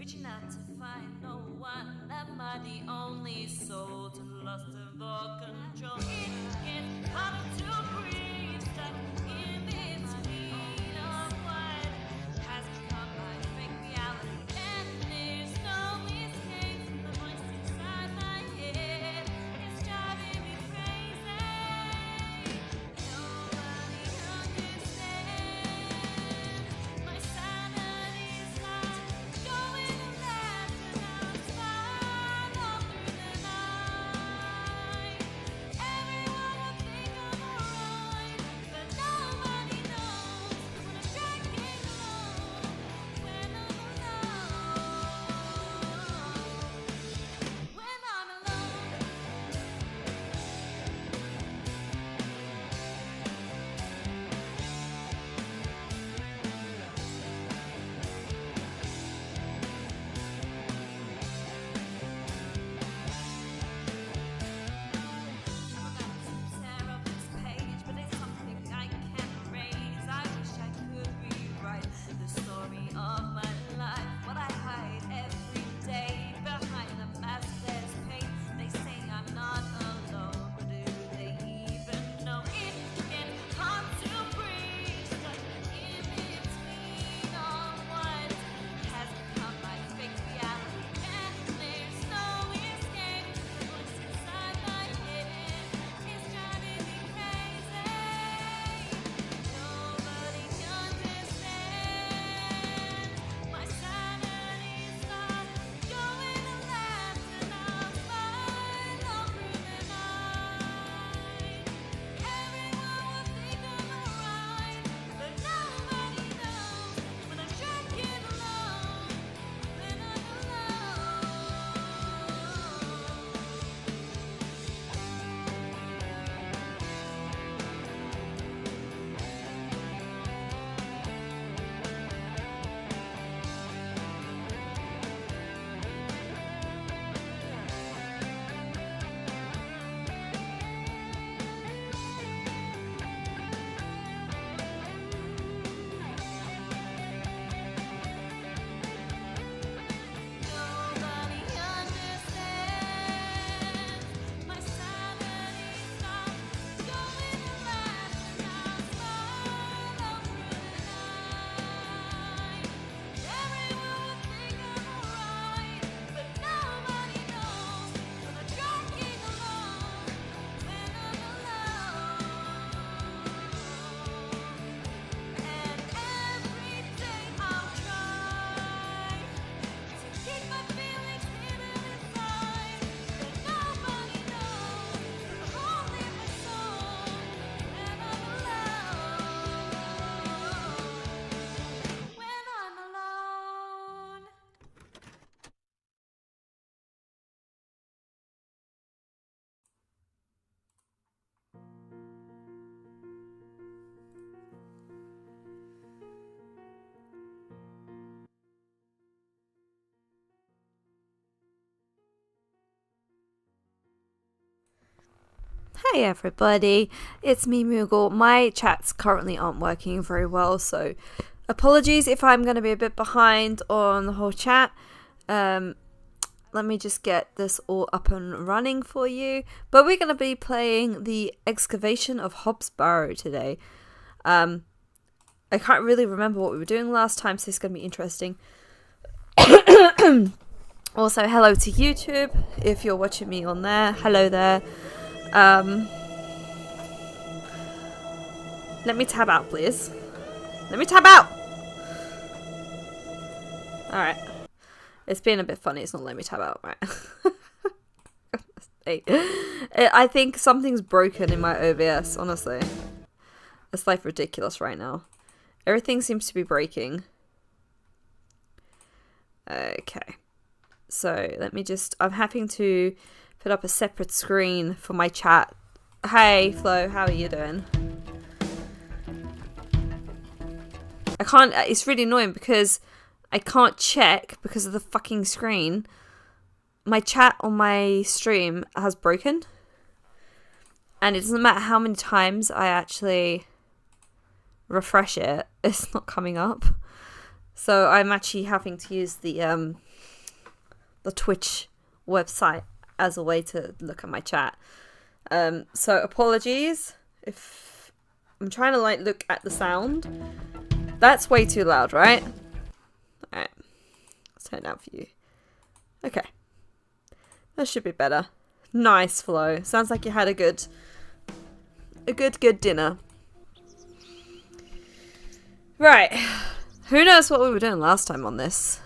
reaching out to find no one. Am I the only soul to lost of all control? It gets harder to breathe, stuck in between of what has become my fake reality. And there's no escape from the voice inside my head. It's driving me crazy. Nobody understands. My sanity's not going to last, and I'll spiral through the night. Everyone will think I'm alright, but nobody knows when I'm dragging along, when I'm alone, when I'm alone. Tear up this page, but it's something I can't erase. I wish I could rewrite the story of my life. What I hide every day behind the mask there's pain. They say I'm not alone, but do they even know? It gets hard to breathe, stuck in between all what has become my fake reality. And there's no escape. The voice inside my head is driving me crazy. Nobody understands. My sanity's not going to last, and I'll spiral through the night. Everyone will think I'm alright, but nobody knows when I'm dragging along, when I'm Nobody understands. My sanity's not going to last, and I'll spiral through the night. Everyone will think I'm alright, but nobody knows when I'm dragging along, when I'm alone. And every day I'll try to keep my feelings hidden inside, but nobody knows the hole in my soul, and I'm alone, when I'm alone. Hey everybody, it's me Moogle. My chats currently aren't working very well, so apologies if I'm going to be a bit behind on the whole chat. Let me just get this all up and running for you. But we're going to be playing the excavation of Hobbs Barrow today. I can't really remember what we were doing last time, so it's going to be interesting. Also, hello to YouTube if you're watching me on there. Hello there. Let me tab out, please. Let me tab out! Alright. It's being a bit funny. It's not letting me tab out, right? I think something's broken in my OBS, honestly. It's like ridiculous right now. Everything seems to be breaking. Okay. So, let me just... I'm having to put up a separate screen for my chat. Hey, Flo, how are you doing? I can't... It's really annoying because I can't check because of the fucking screen. My chat on my stream has broken. And it doesn't matter how many times I actually refresh it, it's not coming up. So I'm actually having to use the the Twitch website as a way to look at my chat. So apologies if I'm trying to like look at the sound. That's way too loud, right? Alright. Let's turn it down for you. Okay. That should be better. Nice Flo. Sounds like you had a good dinner. Right. Who knows what we were doing last time on this?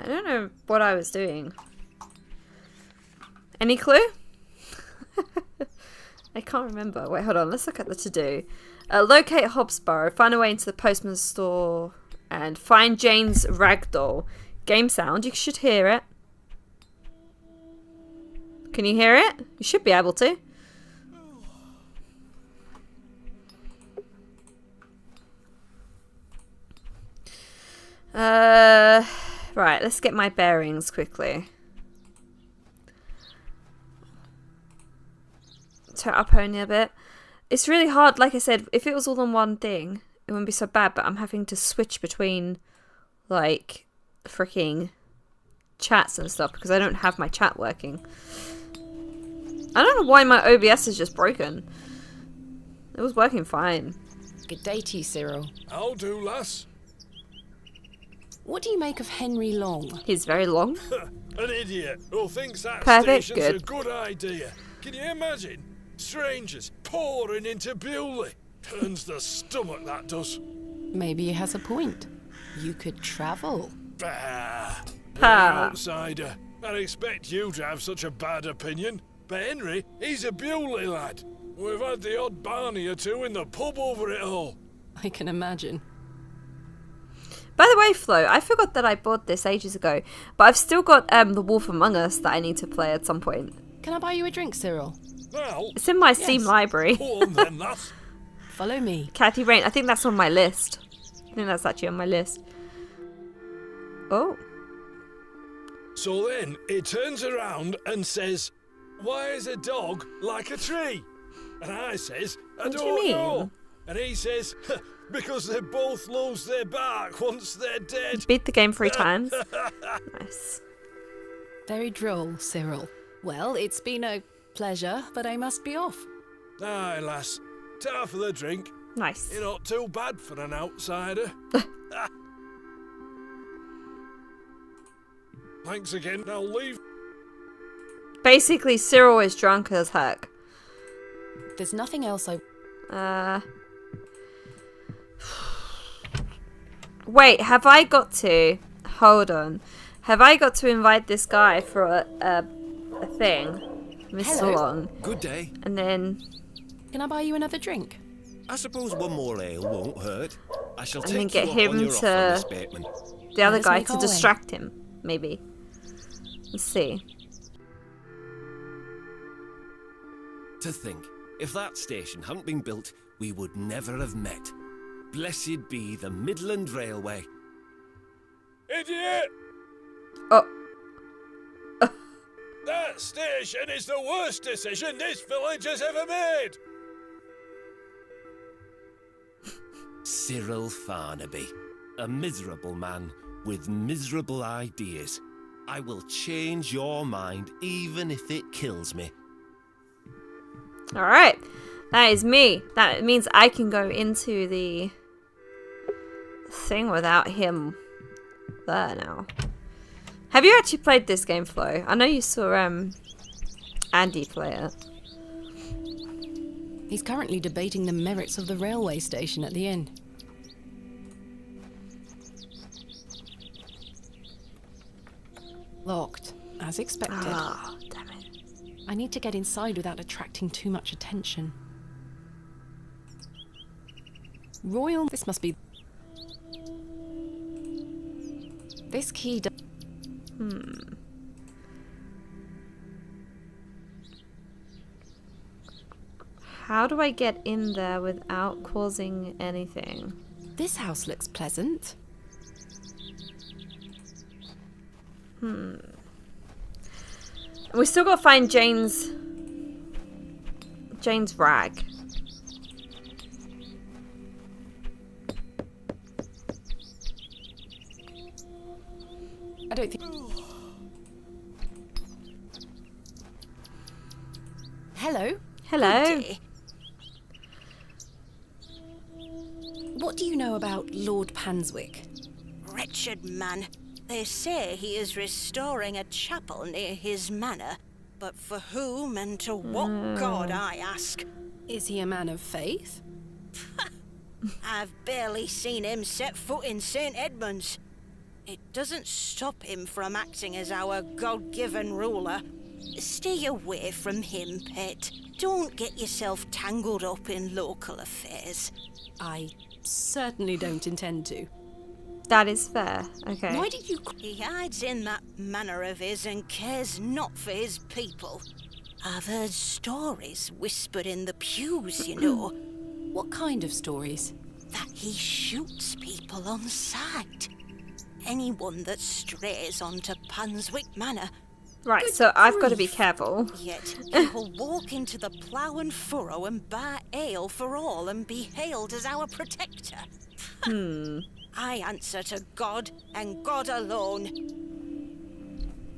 I don't know what I was doing. Any clue? I can't remember. Wait, hold on. Let's look at the to-do. Locate Hobbs Barrow, find a way into the postman's store, and find Jane's ragdoll. Game sound. You should hear it. Can you hear it? You should be able to. Right, let's get my bearings quickly. Turn up only a bit. It's really hard, like I said, if it was all on one thing, it wouldn't be so bad, but I'm having to switch between, like, freaking chats and stuff, because I don't have my chat working. I don't know why my OBS is just broken. It was working fine. Good day to you, Cyril. I'll do, lass. What do you make of Henry Long? He's very long. An idiot who thinks that Perfect, station's good. a good idea. Can you imagine? Strangers pouring into Bewley. Turns the stomach, that does. Maybe he has a point. You could travel. Bah. You're Ha. an outsider. I'd expect you to have such a bad opinion. But Henry, he's a Bewley lad. We've had the odd Barney or two in the pub over it all. I can imagine. By the way, Flo, I forgot that I bought this ages ago, but I've still got The Wolf Among Us that I need to play at some point. Can I buy you a drink, Cyril? Well, It's in my Steam library. go on then, lass. Follow me. Kathy Rain, I think that's on my list. I think that's actually on my list. Oh. So then he turns around and says, "Why is a dog like a tree?" And I says, "I What do you don't mean?" know." And he says, "Because they both lose their bark once they're dead." Beat the game 3 times. Nice. Very droll, Cyril. Well, it's been a pleasure, but I must be off. Aye, lass. Ta for the drink. Nice. You're not too bad for an outsider. Thanks again. I'll leave. Basically, Cyril is drunk as heck. There's nothing else I... Wait, have I got to... Hold on. Have I got to invite this guy for a thing? Mr. Hello. Long. Good day. And then... Can I buy you another drink? I suppose one more ale won't hurt. I shall And then take get you up him on your offer, to- Miss Bateman. The other Let's guy make to our way. distract him, maybe. Let's see. To think, if that station hadn't been built, we would never have met. Blessed be the Midland Railway. Idiot! Oh, That station is the worst decision this village has ever made. Cyril Farnaby, a miserable man with miserable ideas. I will change your mind even if it kills me. alright. That is me. That means I can go into the thing without him there now. Have you actually played this game, Flo? I know you saw Andy play it. He's currently debating the merits of the railway station at the end. Locked, as expected. Oh, damn it. I need to get inside without attracting too much attention. Royal, this must be... This key does... How do I get in there without causing anything? This house looks pleasant. We still gotta find Jane's rag. don't think... Hello. Hello. What do you know about Lord Panswick? Wretched man. They say he is restoring a chapel near his manor. But for whom and to what god, I ask? Is he a man of faith? I've barely seen him set foot in St. Edmunds. It doesn't stop him from acting as our God-given ruler. Stay away from him, pet. Don't get yourself tangled up in local affairs. I certainly don't intend to. That is fair. Okay. Why did you... He hides in that manner of his and cares not for his people. I've heard stories whispered in the pews, you know. What kind of stories? That he shoots people on sight. Anyone that strays onto Panswick Manor. Right, so I've got to be careful. Yet he will walk into the plough and furrow and buy ale for all and be hailed as our protector. I answer to God and God alone.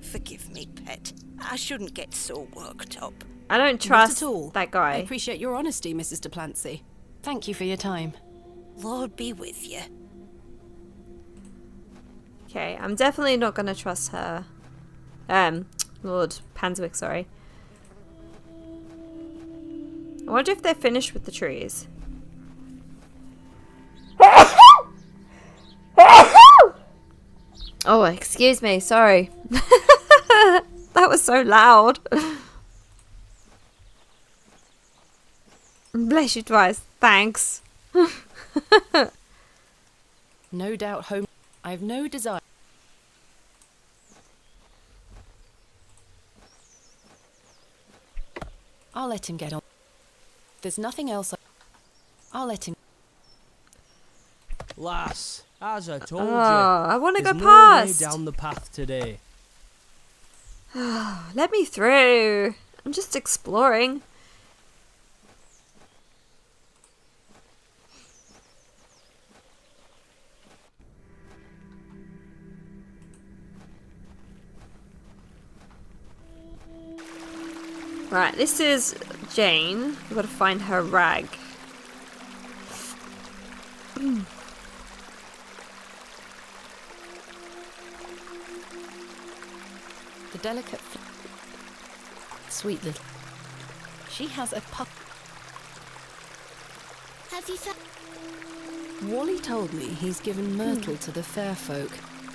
Forgive me, pet. I shouldn't get so worked up. I don't trust Not at all. that guy. I appreciate your honesty, Mrs. Duplancy. Thank you for your time. Lord be with you. Okay, I'm definitely not going to trust her. Lord Panswick, sorry. I wonder if they're finished with the trees. Oh, excuse me, sorry. That was so loud. Bless you twice, thanks. No doubt home... I have no desire... I'll let him get on. There's nothing else... I'll let him... Lass, as I told you, I want to go there's past. no way down the path today. Let me through. I'm just exploring. Right, this is Jane. We've got to find her rag. The delicate... Sweet little... She has a pup... Have you found... Wally told me he's given Myrtle to the fair folk.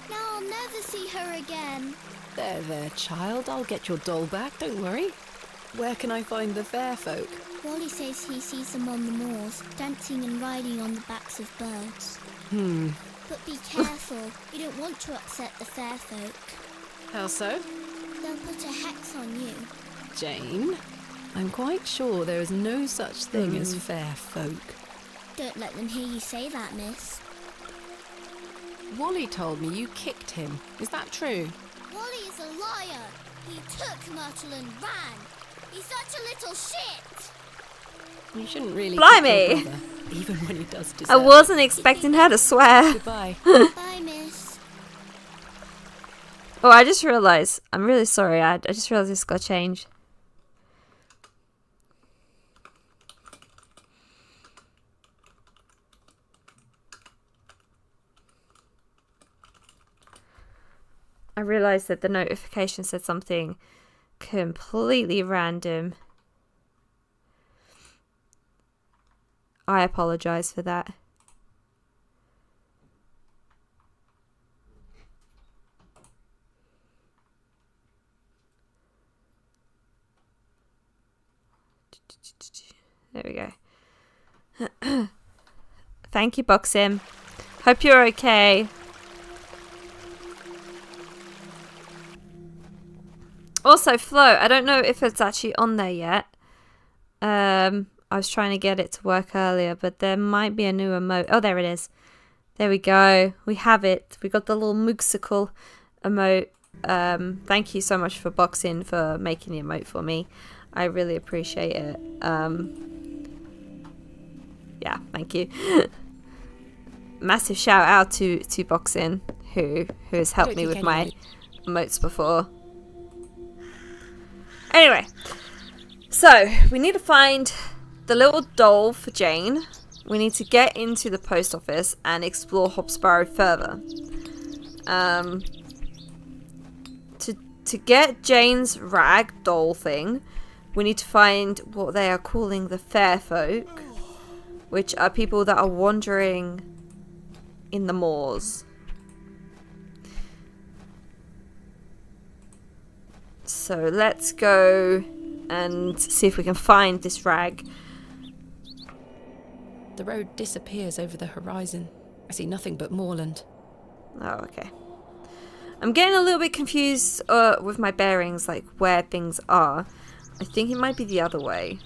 Now I'll never see her again. There, child. I'll get your doll back, don't worry. Where can I find the fair folk? Wally says he sees them on the moors, dancing and riding on the backs of birds. But be careful. You don't want to upset the fair folk. How so? They'll put a hex on you. Jane, I'm quite sure there is no such thing as fair folk. Don't let them hear you say that, miss. Wally told me you kicked him. Is that true? Wally is a liar. He took Myrtle and ran. He's such a little shit. You shouldn't really Blimey! kick your brother, even when he does deserve I wasn't expecting her to swear. Goodbye. Bye, miss. Oh, I just realised. I'm really sorry. I just realised this got changed. I realised that the notification said something completely random. I apologise for that. There we go. Thank you, Boxim. Hope you're okay. Also, Flo, I don't know if it's actually on there yet. I was trying to get it to work earlier, but there might be a new emote. Oh, there it is. There we go. We have it. We got the little moogle emote. Thank you so much for Boxing for making the emote for me. I really appreciate it. Yeah, thank you. Massive shout out to Boxing who has helped me with my emotes before. Anyway, so we need to find the little doll for Jane. We need to get into the post office and explore Hobbs Barrow further. To get Jane's rag doll thing, we need to find what they are calling the fair folk, which are people that are wandering in the moors. So let's go and see if we can find this rag. The road disappears over the horizon. I see nothing but moorland. Oh, okay. I'm getting a little bit confused with my bearings, like where things are. I think it might be the other way.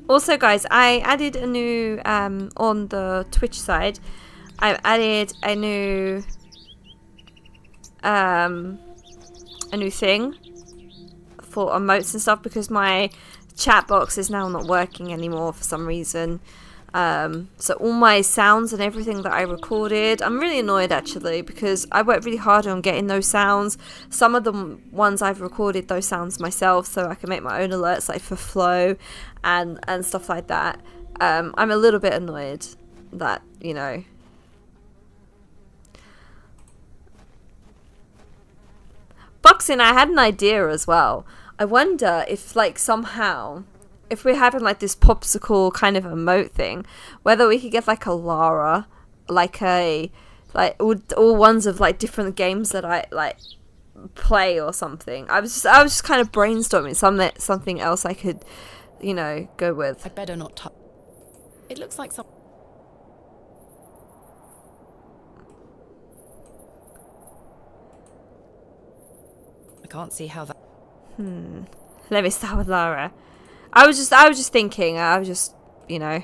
Also, guys, I added a new, on the Twitch side, I've added a new thing for emotes and stuff because my chat box is now not working anymore for some reason. So all my sounds and everything that I recorded, I'm really annoyed actually because I worked really hard on getting those sounds. Some of the ones I've recorded those sounds myself so I can make my own alerts like for flow and stuff like that. I'm a little bit annoyed that, you know. Boxing, I had an idea as well. I wonder if like somehow, if we're having like this popsicle kind of emote thing, whether we could get like a Lara, like all ones of like different games that I like play or something. I was just kind of brainstorming something else I could, you know, go with. I better not touch. It looks like some. I can't see how that. Let me start with Lara. I was just thinking, you know.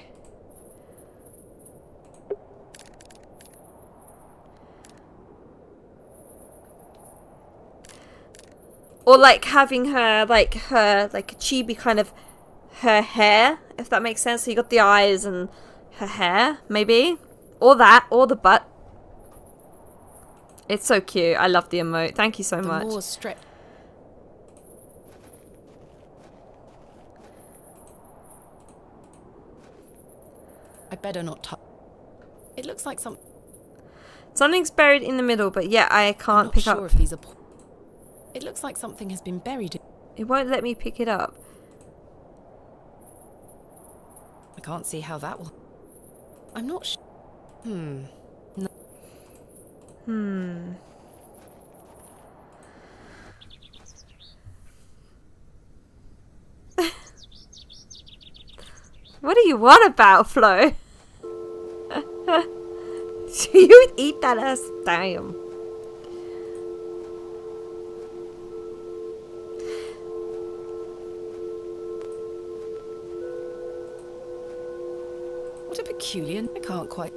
Or like having her like a chibi kind of her hair, if that makes sense. So you got the eyes and her hair, maybe. Or that, or the butt. It's so cute. I love the emote. Thank you so much. The moor's stripped. I better not touch. It looks like Something's buried in the middle, but yeah, I can't pick up. If these are. It looks like something has been buried. It won't let me pick it up. I can't see how that will. I'm not sure. No. What do you want about, Flo? You would eat that ass. Damn. What a peculiar. I can't quite.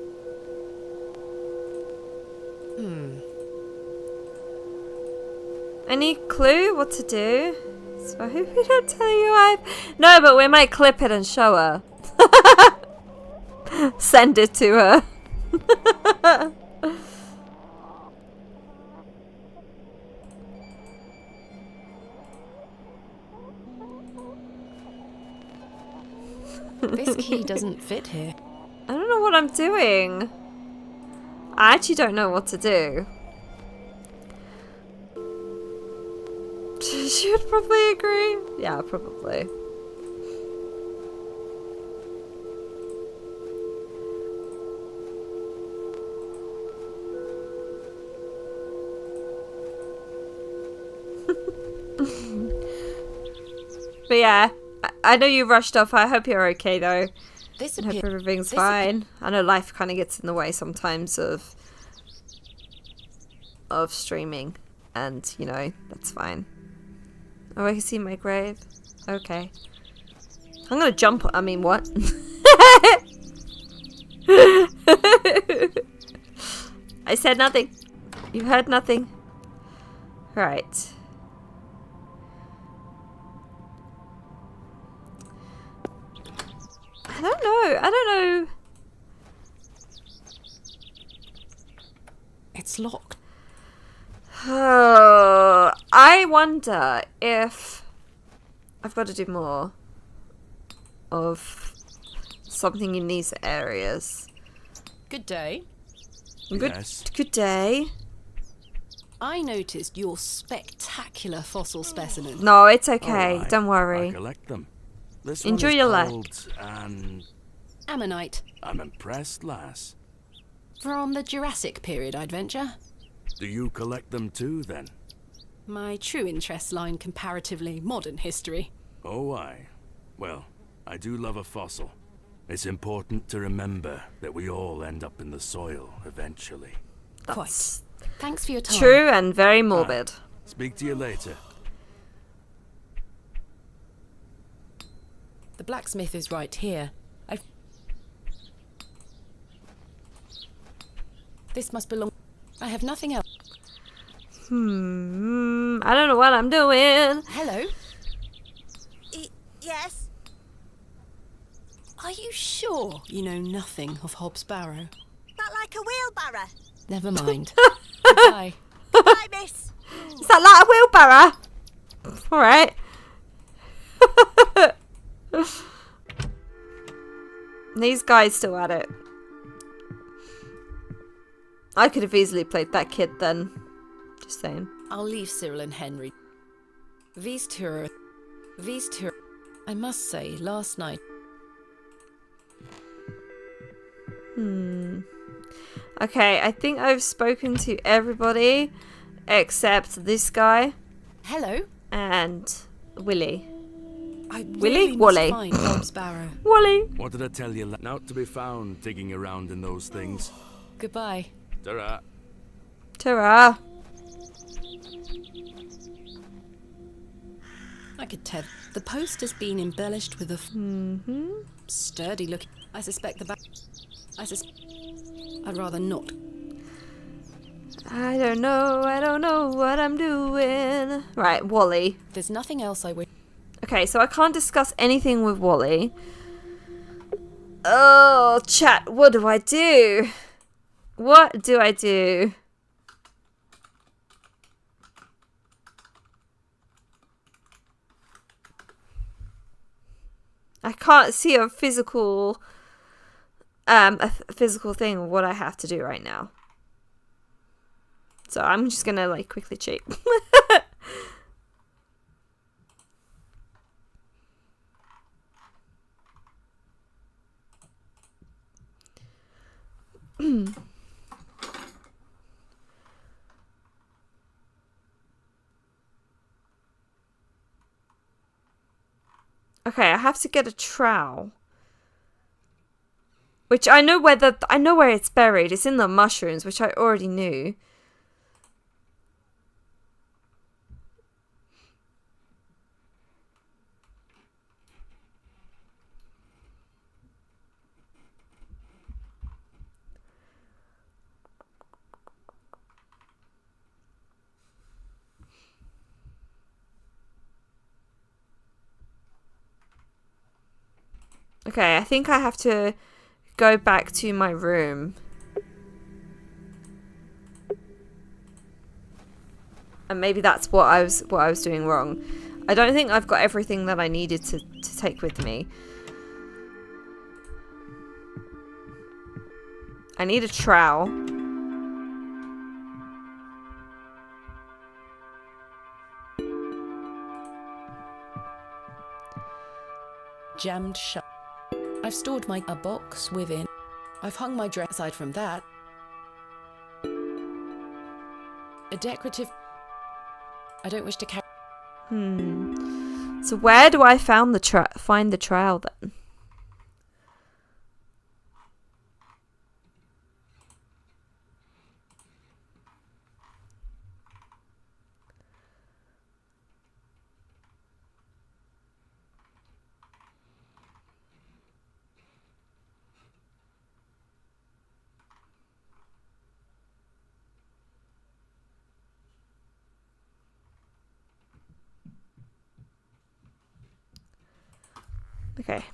Any clue what to do? So I hope we don't tell you No, but we might clip it and show her. Send it to her. This key doesn't fit here. I don't know what I'm doing. I actually don't know what to do. She would probably agree. Yeah, probably. But yeah, I know you rushed off. I hope you're okay though. I hope everything's fine. I know life kind of gets in the way sometimes of streaming, and you know that's fine. Oh, I can see my grave. Okay, I'm gonna jump. I mean, what? I said nothing. You heard nothing. Right. I don't know. locked. Oh, I wonder if I've got to do more of something in these areas. Good day. Yes. Good day. I noticed your spectacular fossil specimen. No, it's okay. All right, Don't I worry. collect them. This Enjoy one is your life. called an... Ammonite. I'm impressed, lass. From the Jurassic period, I'd venture. Do you collect them too, then? My true interests lie in comparatively modern history. Oh, aye. Well, I do love a fossil. It's important to remember that we all end up in the soil eventually. Quite. Thanks for your time. True and very morbid. Speak to you later. The blacksmith is right here. This must belong... I have nothing else. I don't know what I'm doing. Hello? Yes? Are you sure you know nothing of Hobbs Barrow? That like a wheelbarrow? Never mind. Goodbye. Bye, miss. Is that like a wheelbarrow? Alright. These guys still at it. I could have easily played that kid then. Just saying. I'll leave Cyril and Henry. These two... I must say, last night... Okay, I think I've spoken to everybody except this guy Hello? and Willy. I Willy? really must Wally. find Hobbs Barrow. Wally! What did I tell you? Not to be found digging around in those things. Goodbye. Ta-ra. Ta-ra! I could tell. The post has been embellished with a sturdy look. I suspect the back... I'd rather not. I don't know what I'm doing. Right, Wally. There's nothing else I would... Okay, so I can't discuss anything with Wally. Oh, chat, what do I do? What do I do? I can't see a physical physical thing of what I have to do right now. So I'm just gonna like quickly cheat. Okay, I have to get a trowel. Which I know where it's buried. It's in the mushrooms, which I already knew. Okay, I think I have to go back to my room. And maybe that's what I was doing wrong. I don't think I've got everything that I needed to take with me. I need a trowel. Jammed shut. I've stored a box within. I've hung my dress. Aside from that, a decorative. I don't wish to carry. So where do I find the trowel then? Okay.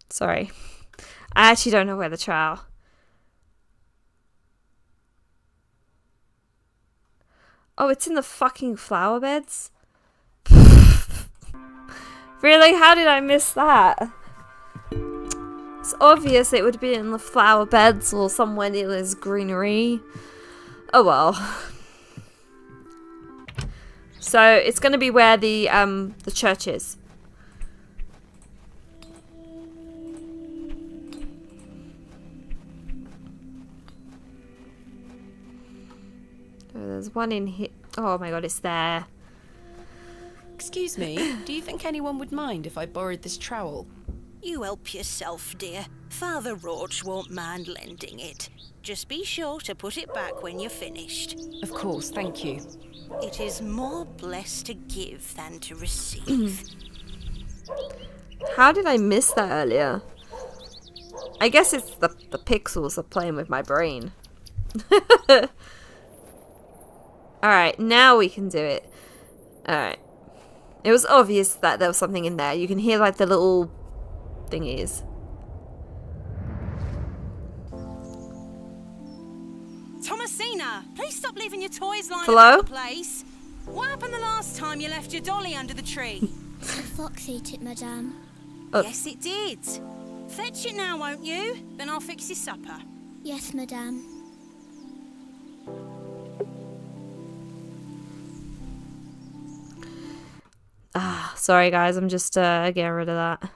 So Sorry. I actually don't know where the trowel. Oh, it's in the fucking flower beds? Really? How did I miss that? It's obvious it would be in the flower beds or somewhere near this greenery. Oh well. So it's going to be where the church is. Oh, there's one in here. Oh my god, it's there. Excuse me, do you think anyone would mind if I borrowed this trowel? You help yourself, dear. Father Roach won't mind lending it. Just be sure to put it back when you're finished. Of course, thank you. It is more blessed to give than to receive. How did I miss that earlier? I guess it's the pixels are playing with my brain. Alright, now we can do it. Alright. It was obvious that there was something in there. You can hear like the little thingies. Thomasina, please stop leaving your toys lying Hello? about the place. What happened the last time you left your dolly under the tree? The fox ate it, madame. Oh. Yes, it did. Fetch it now, won't you? Then I'll fix your supper. Yes, madame. Ah, sorry guys, I'm just getting rid of that.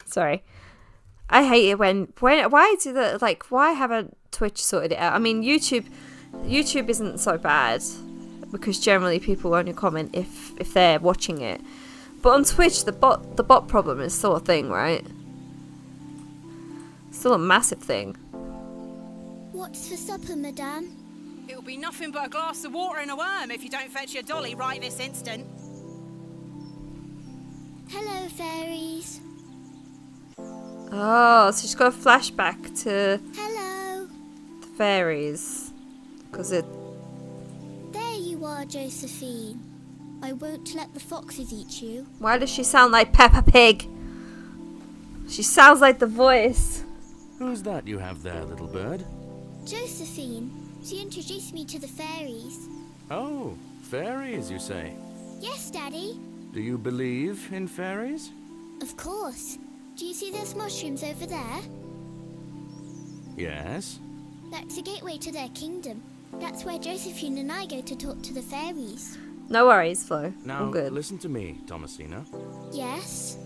Sorry. I hate it when why do the why haven't Twitch sorted it out? I mean YouTube isn't so bad because generally people only comment if they're watching it. But on Twitch the bot problem is still a thing, right? Still a massive thing. What's for supper, madame? It'll be nothing but a glass of water and a worm if you don't fetch your dolly right this instant. Hello, fairies. Oh, so she's got a flashback to Hello. the fairies. Because it... There you are, Josephine. I won't let the foxes eat you. Why does she sound like Peppa Pig? She sounds like the voice. Who's that you have there, little bird? Josephine. She introduced me to the fairies. Oh, fairies, you say? Yes, Daddy. Do you believe in fairies? Of course. Do you see those mushrooms over there? Yes. That's a gateway to their kingdom. That's where Josephine and I go to talk to the fairies. No worries, Flo. Now, I'm good. listen to me, Thomasina. Yes?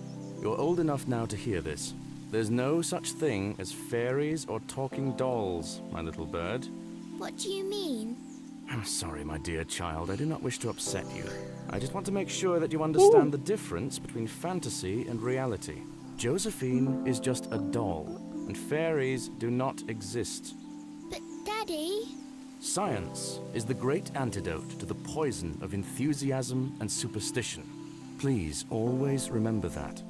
You're old enough now to hear this. There's no such thing as fairies or talking dolls, my little bird. What do you mean? I'm sorry, my dear child. I do not wish to upset you. I just want to make sure that you understand the difference between fantasy and reality. Josephine is just a doll, and fairies do not exist. But, Daddy... Science is the great antidote to the poison of enthusiasm and superstition. Please always remember that.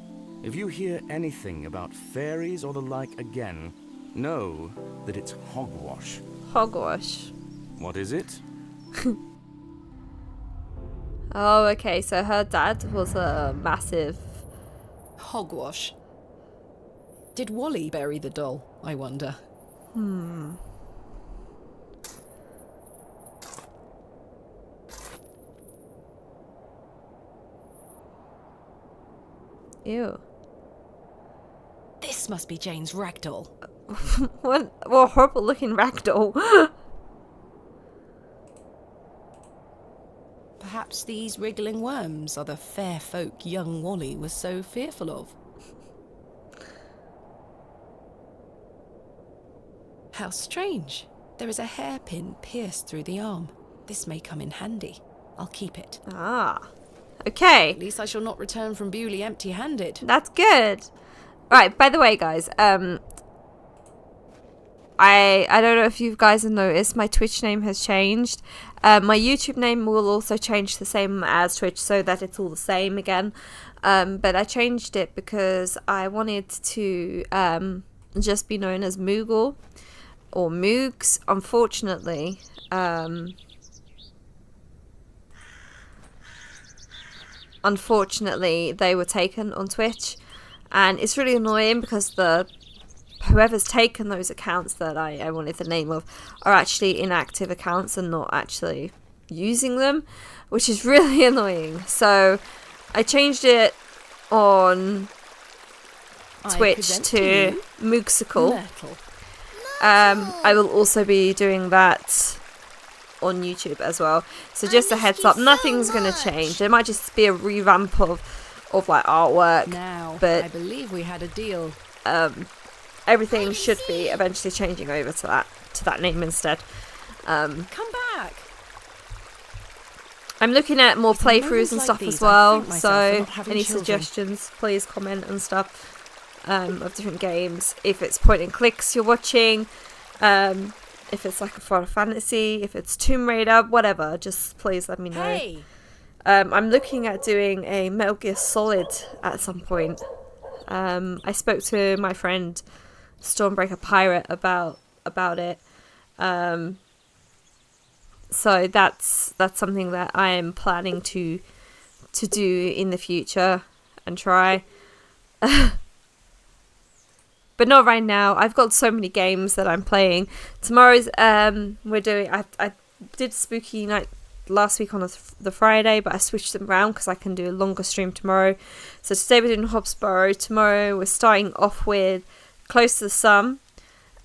If you hear anything about fairies or the like again, know that it's hogwash. Hogwash. What is it? Oh, okay. So her dad was a massive... Hogwash. Did Wally bury the doll, I wonder? Ew. This must be Jane's ragdoll. What a horrible looking ragdoll. Perhaps these wriggling worms are the fair folk young Wally was so fearful of. How strange. There is a hairpin pierced through the arm. This may come in handy. I'll keep it. Ah. Okay. At least I shall not return from Bewley empty-handed. That's good. Right, by the way, guys, I don't know if you guys have noticed, my Twitch name has changed. My YouTube name will also change the same as Twitch so that it's all the same again. But I changed it because I wanted to just be known as Moogle or Moogs. Unfortunately, they were taken on Twitch, and it's really annoying because whoever's taken those accounts that I wanted the name of are actually inactive accounts and not actually using them, which is really annoying. So I changed it on Twitch to Moogsicle. I will also be doing that on YouTube as well. So just a heads up, nothing's going to change. There might just be a revamp of like artwork. But I believe we had a deal. Everything should be eventually changing over to that name instead. Come back. I'm looking at more playthroughs and stuff as well, so any children. suggestions, please comment and stuff of different games. If it's point and clicks you're watching, if it's like a Final Fantasy, if it's Tomb Raider, whatever, just please let me know. Hey. I'm looking at doing a Metal Gear Solid at some point. I spoke to my friend Stormbreaker Pirate about it. So that's something that I am planning to do in the future and try. But not right now. I've got so many games that I'm playing. Tomorrow's we're doing. I did Spooky Night last week on the Friday, but I switched them around because I can do a longer stream tomorrow. So today we're doing Hobbs Barrow. Tomorrow we're starting off with Close to the Sun,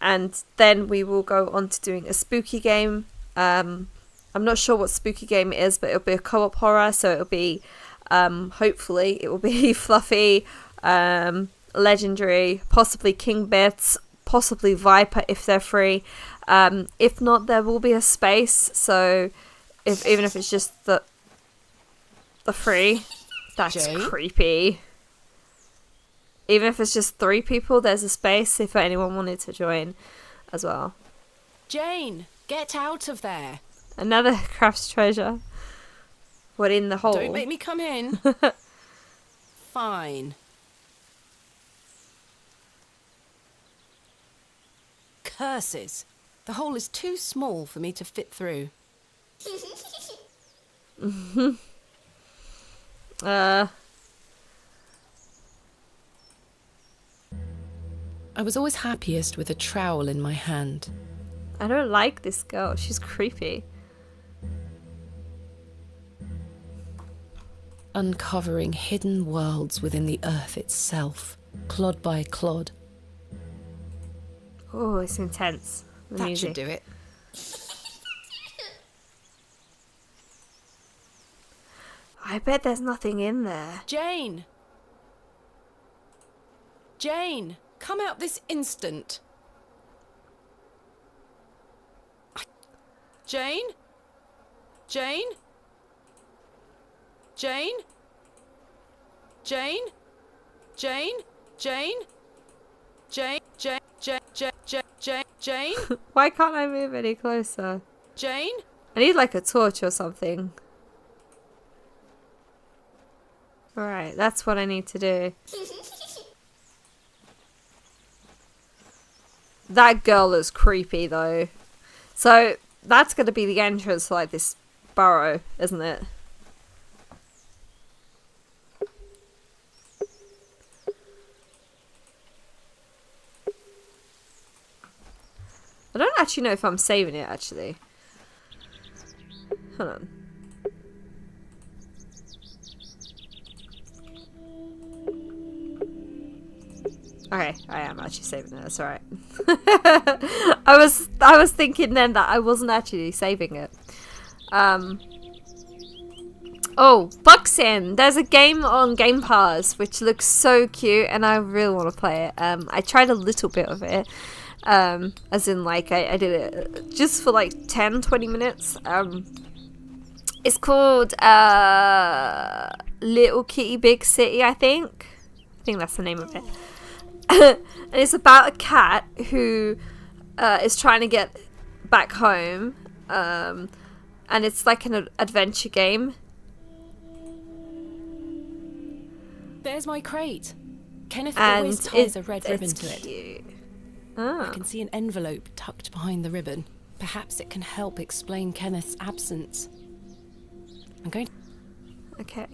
and then we will go on to doing a spooky game. I'm not sure what spooky game it is, but it'll be a co-op horror, so it'll be hopefully it will be fluffy, legendary, possibly King Bits, possibly Viper if they're free. If not, there will be a space, so even if it's just the free, that's creepy. Even if it's just 3 people, there's a space if anyone wanted to join as well. Jane, get out of there. Another crafts treasure. What, in the hole? Don't make me come in. Fine. Curses. The hole is too small for me to fit through. I was always happiest with a trowel in my hand. I don't like this girl. She's creepy. Uncovering hidden worlds within the earth itself, clod by clod. Oh, it's intense. The That music. should do it. I bet there's nothing in there. Jane! Jane, come out this instant. Jane? Jane? Jane? Jane? Jane? Jane? Jane? Jane? Jane? Jane? Why can't I move any closer? Jane? I need like a torch or something. Alright, that's what I need to do. That girl is creepy though. So that's going to be the entrance to like this burrow, isn't it? I don't actually know if I'm saving it actually. Hold on. Okay, I am actually saving it. That's alright. I was thinking then that I wasn't actually saving it. Oh, Buxin! There's a game on Game Pass which looks so cute, and I really want to play it. I tried a little bit of it, as in like I did it just for like 10-20 minutes. It's called Little Kitty Big City, I think that's the name of it. And it's about a cat who is trying to get back home, and it's like an adventure game. There's my crate. Kenneth And always ties a red ribbon it's to it. cute. I can see an envelope tucked behind the ribbon. Perhaps it can help explain Kenneth's absence. I'm going to... Okay.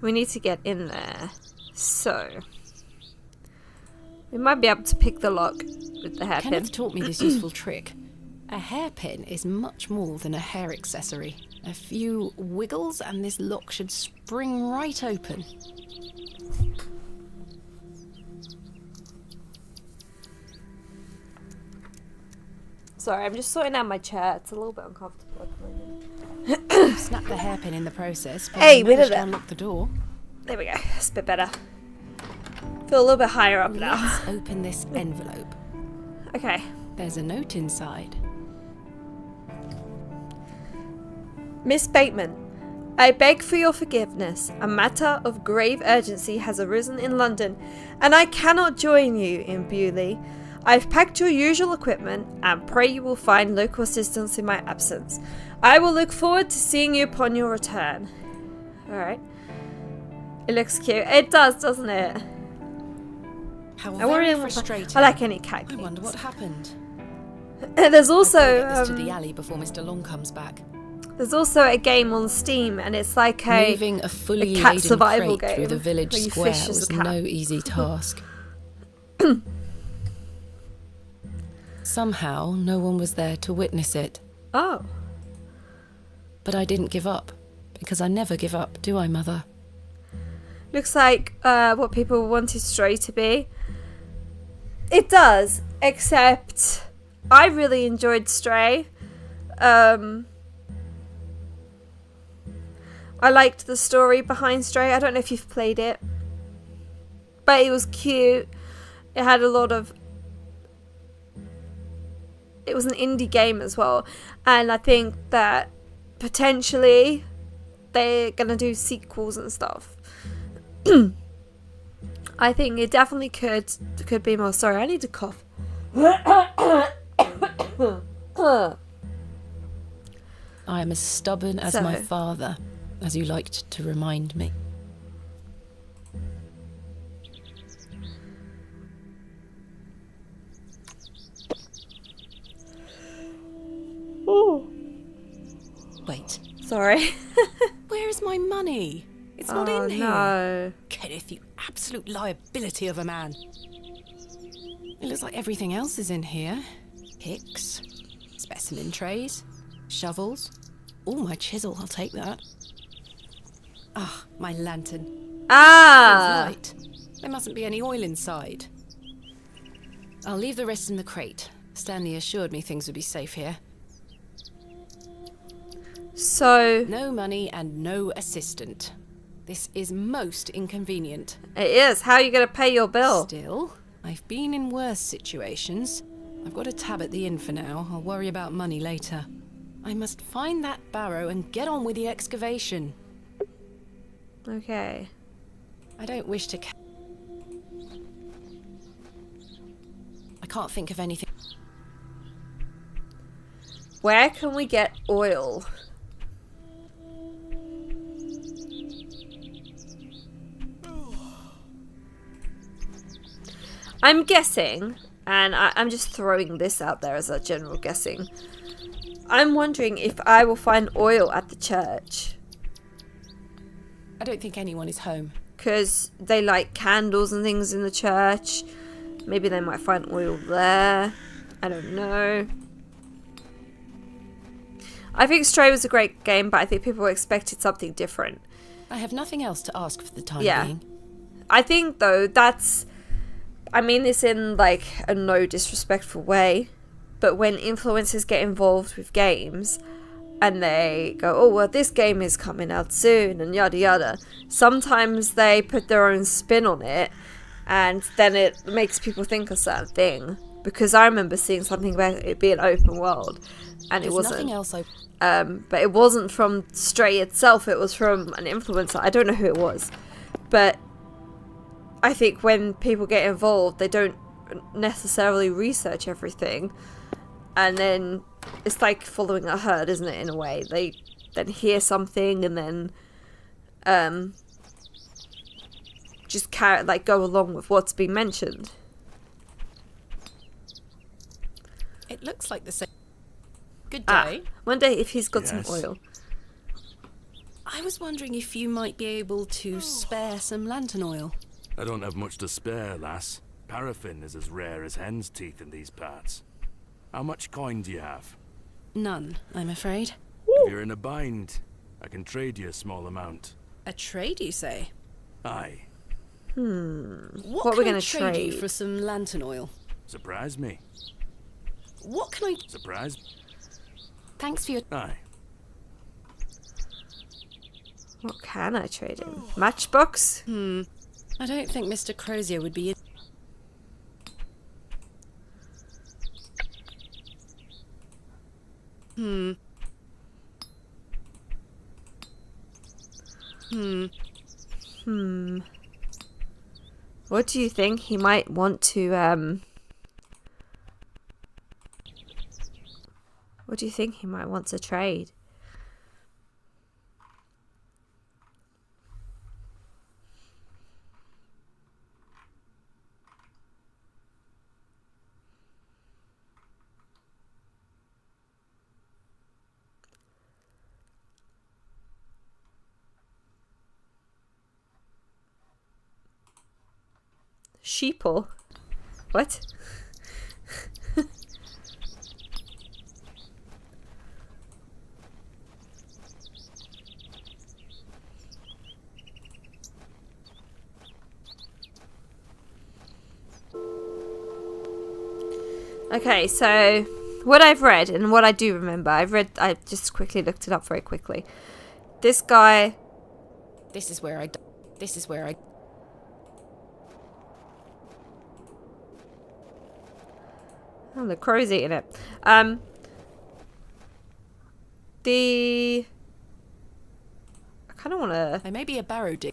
We need to get in there. So... we might be able to pick the lock with the hairpin. Kenneth taught me this useful trick. A hairpin is much more than a hair accessory. A few wiggles and this lock should spring right open. Sorry, I'm just sorting out my chair. It's a little bit uncomfortable at the moment. Snap the hairpin in the process, but Hey, I we did managed to it. unlock the door. There we go. It's a bit better. Feel a little bit higher up now. Let's open this envelope. Okay. There's a note inside. Miss Bateman, I beg for your forgiveness. A matter of grave urgency has arisen in London, and I cannot join you in Bewley. I've packed your usual equipment, and pray you will find local assistance in my absence. I will look forward to seeing you upon your return. Alright. It looks cute. It does, doesn't it? How I very really frustrating. I like any cat I wonder what happened. There's also I'll get this to the alley before Mr. Long comes back. there's also a game on Steam, and it's like Moving a fully cat laden survival crate through game the village where you square fish as was a cat. no easy task. Somehow, no one was there to witness it. Oh. But I didn't give up, because I never give up, do I, Mother? Looks like what people wanted Stray to be. It does, except I really enjoyed Stray. I liked the story behind Stray. I don't know if you've played it, but it was cute. It had a lot of... it was an indie game as well, and I think that potentially they're gonna do sequels and stuff. I think it definitely could be more. Sorry, I need to cough. I am as stubborn as my So- father, as you liked to remind me. Wait, Sorry. where is my money? It's not Oh in here. no. Kenneth, you absolute liability of a man. It looks like everything else is in here. Picks, specimen trays, shovels. Oh, my chisel, I'll take that. Ah, my lantern. It's Ah. light. There mustn't be any oil inside. I'll leave the rest in the crate. Stanley assured me things would be safe here. So No money and no assistant. This is most inconvenient. it is. How are you gonna pay your bill? Still, I've been in worse situations. I've got a tab at the inn for now. I'll worry about money later. I must find that Barrow and get on with the excavation. Okay. I don't wish to... I can't think of anything. Where can we get oil? I'm guessing, and I'm just throwing this out there as a general guessing. I'm wondering if I will find oil at the church. I don't think anyone is home. Because they light candles and things in the church. Maybe they might find oil there. I don't know. I think Stray was a great game, but I think people expected something different. I have nothing else to ask for the time Yeah. being. I think, though, that's... I mean this in, like, a no disrespectful way. But when influencers get involved with games... and they go, oh, well, this game is coming out soon, and yada yada. Sometimes they put their own spin on it, and then it makes people think a certain thing. Because I remember seeing something about it being open world, and There's it wasn't. nothing else But it wasn't from Stray itself, it was from an influencer. I don't know who it was. But I think when people get involved, they don't necessarily research everything. And then it's like following a herd, isn't it, in a way? They then hear something and then just go along with what's been mentioned. It looks like the same. Good day. Wonder if he's got Yes. some oil. I was wondering if you might be able to spare some lantern oil. I don't have much to spare, lass. Paraffin is as rare as hen's teeth in these parts. How much coin do you have? None, I'm afraid. If you're in a bind, I can trade you a small amount. A trade, you say? Aye. What What can we're I gonna trade you trade? for some lantern oil? Surprise me. What can I... Surprise? Thanks for your... Aye. What can I trade in? Matchbox? I don't think Mr. Crozier would be... What do you think he might want to, What do you think he might want to trade? Sheeple? What? Okay, so what I've read and what I do remember, I just quickly looked it up very quickly. This guy, This is where I... oh, the crow's eating it. I kind of want to... I may be a Barrow dig.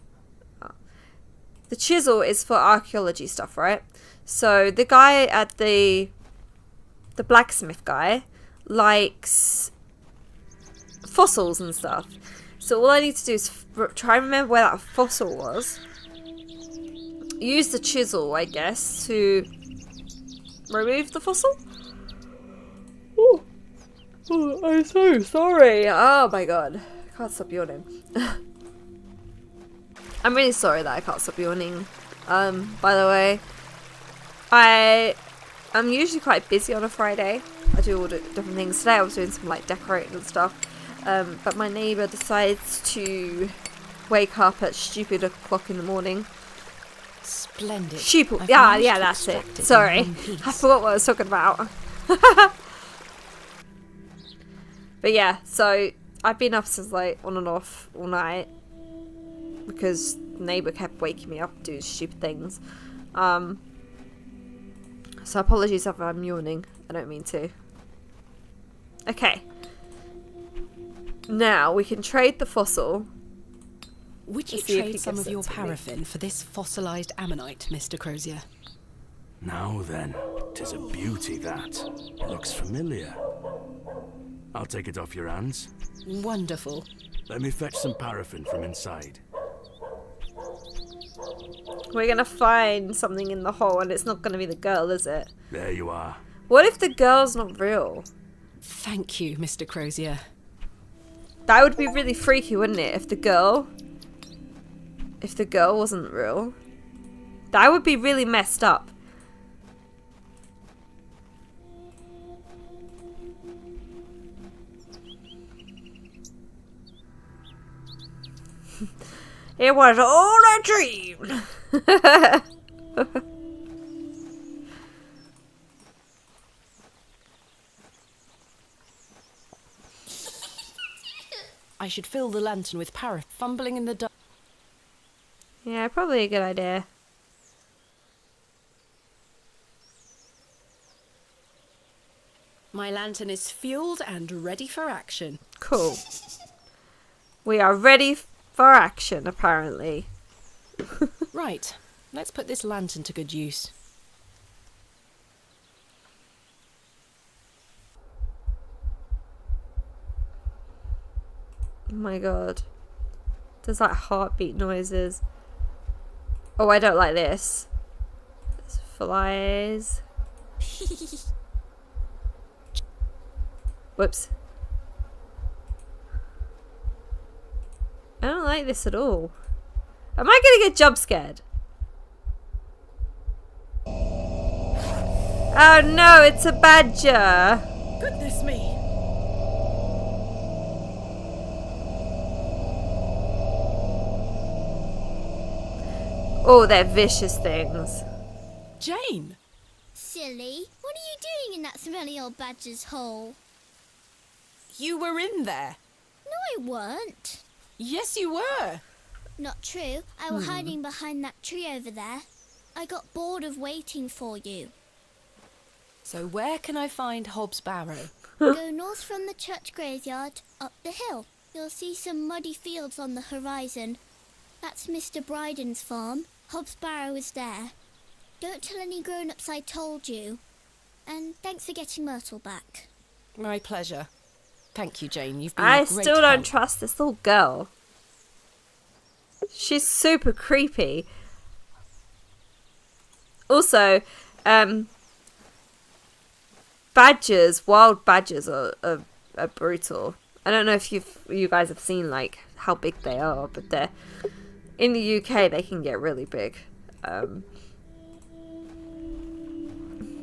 The chisel is for archaeology stuff, right? So the guy at the blacksmith guy likes fossils and stuff. So all I need to do is try and remember where that fossil was. Use the chisel, I guess, to remove the fossil. Oh, I'm so sorry. Oh my god. I can't stop yawning. I'm really sorry that I can't stop yawning. By the way, I'm usually quite busy on a Friday. I do all the different things. Today I was doing some like decorating and stuff. But my neighbour decides to wake up at stupid o'clock in the morning. Splendid. Sheeple. I've Yeah, managed yeah, to that's it. extract in Sorry. one piece. I forgot what I was talking about. But yeah, so I've been up since like on and off all night because neighbour kept waking me up doing stupid things. So apologies if I'm yawning. I don't mean to. Okay. Now we can trade the fossil. Would you Let's see if he trade some gives of it your to me. paraffin for this fossilized ammonite, Mr. Crozier? Now then, 'tis a beauty that. It looks familiar. I'll take it off your hands. Wonderful. Let me fetch some paraffin from inside. We're gonna find something in the hole, and it's not gonna be the girl, is it? There you are. What if the girl's not real? Thank you, Mr. Crozier. That would be really freaky, wouldn't it? If the girl wasn't real. That would be really messed up. It was all a dream. I should fill the lantern with paraffin, fumbling in the dark. Yeah, probably a good idea. My lantern is fueled and ready for action. Cool. We are ready for action, apparently. Right, let's put this lantern to good use. my god. There's like heartbeat noises. Oh, I don't like this. There's flies. Whoops. I don't like this at all. Am I gonna get jump scared? Oh no, it's a badger. Goodness me. Oh, they're vicious things. Jane! Silly, what are you doing in that smelly old badger's hole? You were in there. No, I weren't. Yes, you were. Not true. I was hiding behind that tree over there. I got bored of waiting for you. So where can I find Hobbs Barrow? Go north from the church graveyard, up the hill. You'll see some muddy fields on the horizon. That's Mr. Bryden's farm. Hobbs Barrow is there. Don't tell any grown-ups I told you. And thanks for getting Myrtle back. My pleasure. Thank you, Jane. You've been I a great still don't help. trust this little girl. She's super creepy. Also, badgers, wild badgers are brutal. I don't know if you guys have seen like how big they are, but they're in the UK they can get really big.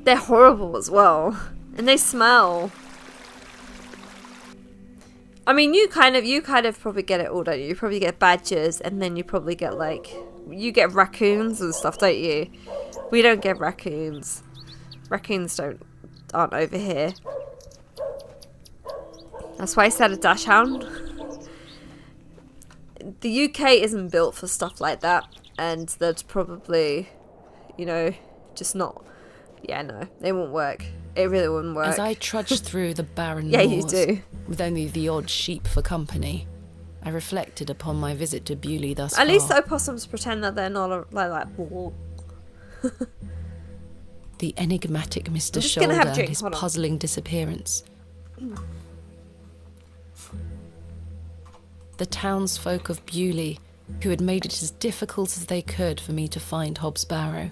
They're horrible as well, and they smell. I mean, you kind of probably get it all, don't you? You probably get badgers, and then you probably get you get raccoons and stuff, don't you? We don't get raccoons. Raccoons aren't over here. That's why I said a dachshund. The UK isn't built for stuff like that, and that's probably, just not. Yeah, no, it won't work. It really wouldn't work. As I trudged through the barren Yeah, you moors, do. with only the odd sheep for company, I reflected upon my visit to Bewley thus far. At least the opossums pretend that they're not like The enigmatic Mr. just gonna have a Shoulder and drink, his hold on. puzzling disappearance. The townsfolk of Bewley, who had made it as difficult as they could for me to find Hobbs Barrow.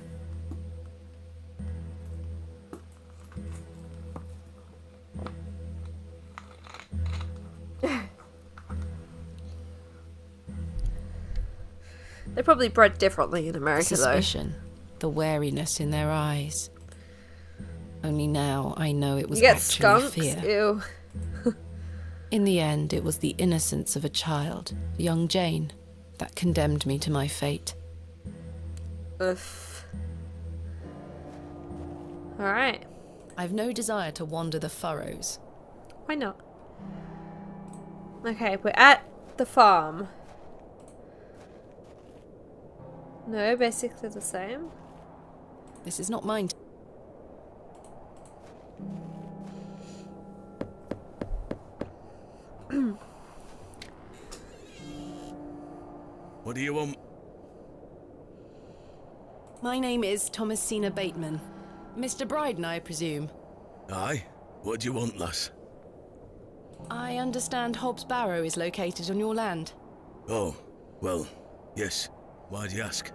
They're probably bred differently in America, though. Suspicion, the wariness in their eyes. Only now I know it was You get actually skunks? fear. Ew. In the end, it was the innocence of a child, young Jane, that condemned me to my fate. Oof. Alright. I've no desire to wander the furrows. Why not? Okay, we're at the farm. No, basically the same. This is not mine. What do you want? My name is Thomasina Bateman. Mr. Bryden, I presume. Aye? What do you want, lass? I understand Hobbs Barrow is located on your land. Oh, well, yes. Why do you ask?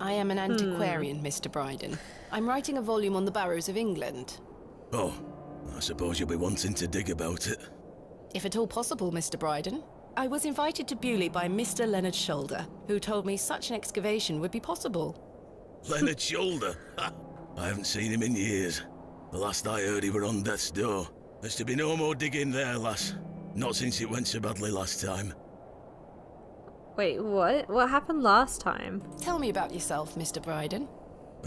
I am an antiquarian, Mr. Bryden. I'm writing a volume on the Barrows of England. Oh, I suppose you'll be wanting to dig about it. If at all possible, Mr. Bryden. I was invited to Bewley by Mr. Leonard Shoulder, who told me such an excavation would be possible. Leonard Shoulder? Ha! I haven't seen him in years. The last I heard he were on death's door. There's to be no more digging there, lass. Not since it went so badly last time. Wait, what? What happened last time? Tell me about yourself, Mr. Bryden.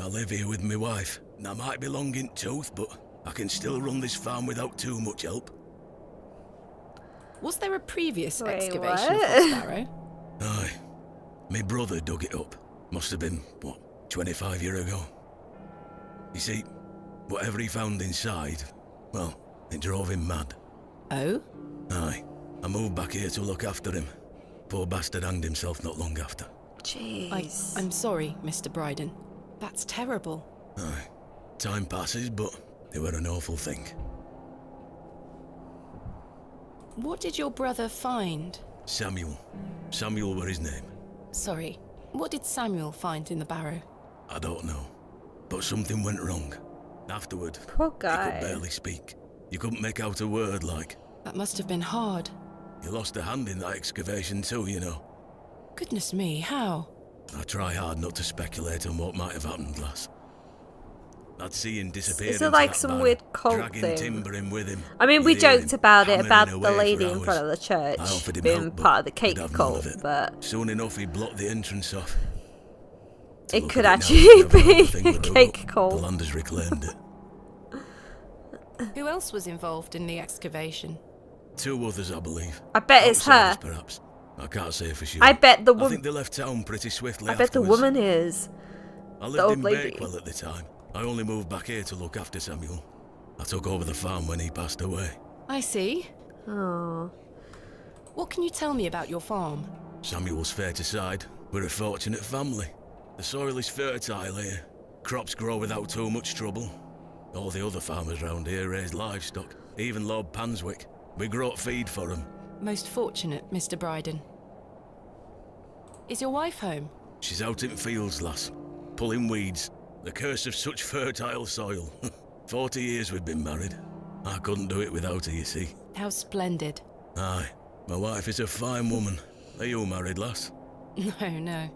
I live here with my wife. I might be long in tooth, but I can still run this farm without too much help. Was there a previous Wait, excavation of what? Hobbs Barrow? Aye. My brother dug it up. Must have been, 25 years ago. You see, whatever he found inside, well, it drove him mad. Oh? Aye. I moved back here to look after him. Poor bastard hanged himself not long after. Jeez. I'm sorry, Mr. Bryden. That's terrible. Aye. Time passes, but it were an awful thing. What did your brother find? Samuel. Samuel were his name. Sorry, what did Samuel find in the barrow? I don't know. But something went wrong. Afterward, Poor he guy. could barely speak. You couldn't make out a word like. That must have been hard. He lost a hand in that excavation too, you know. Goodness me, how? I try hard not to speculate on what might have happened, lass. I'd see him disappear. Is it like some weird cult dragging thing? timber in with him. I mean, we You'd hear joked him about it, hammering about the away for lady in hours. front of the I church offered him being help, but part of the he'd cake have none cult, of it. but Soon enough, he blocked the entrance off. To it look could at now, actually never be nothing a but cake The cult. land has reclaimed it. Who else was involved in the excavation? 2 others, I believe. I bet it's Outsiders, her. perhaps. I can't say for sure. I bet the I woman. think they left town pretty swiftly I bet the afterwards. woman is. I the lived old in lady. Bakewell at the time. I only moved back here to look after Samuel. I took over the farm when he passed away. I see. Oh. What can you tell me about your farm? Samuel's fair to side. We're a fortunate family. The soil is fertile here. Crops grow without too much trouble. All the other farmers round here raise livestock. Even Lord Panswick. We grow feed for him. Most fortunate, Mr. Bryden. Is your wife home? She's out in fields, lass. Pulling weeds. The curse of such fertile soil. 40 years we've been married. I couldn't do it without her, you see. How splendid. Aye. My wife is a fine woman. Are you married, lass? No.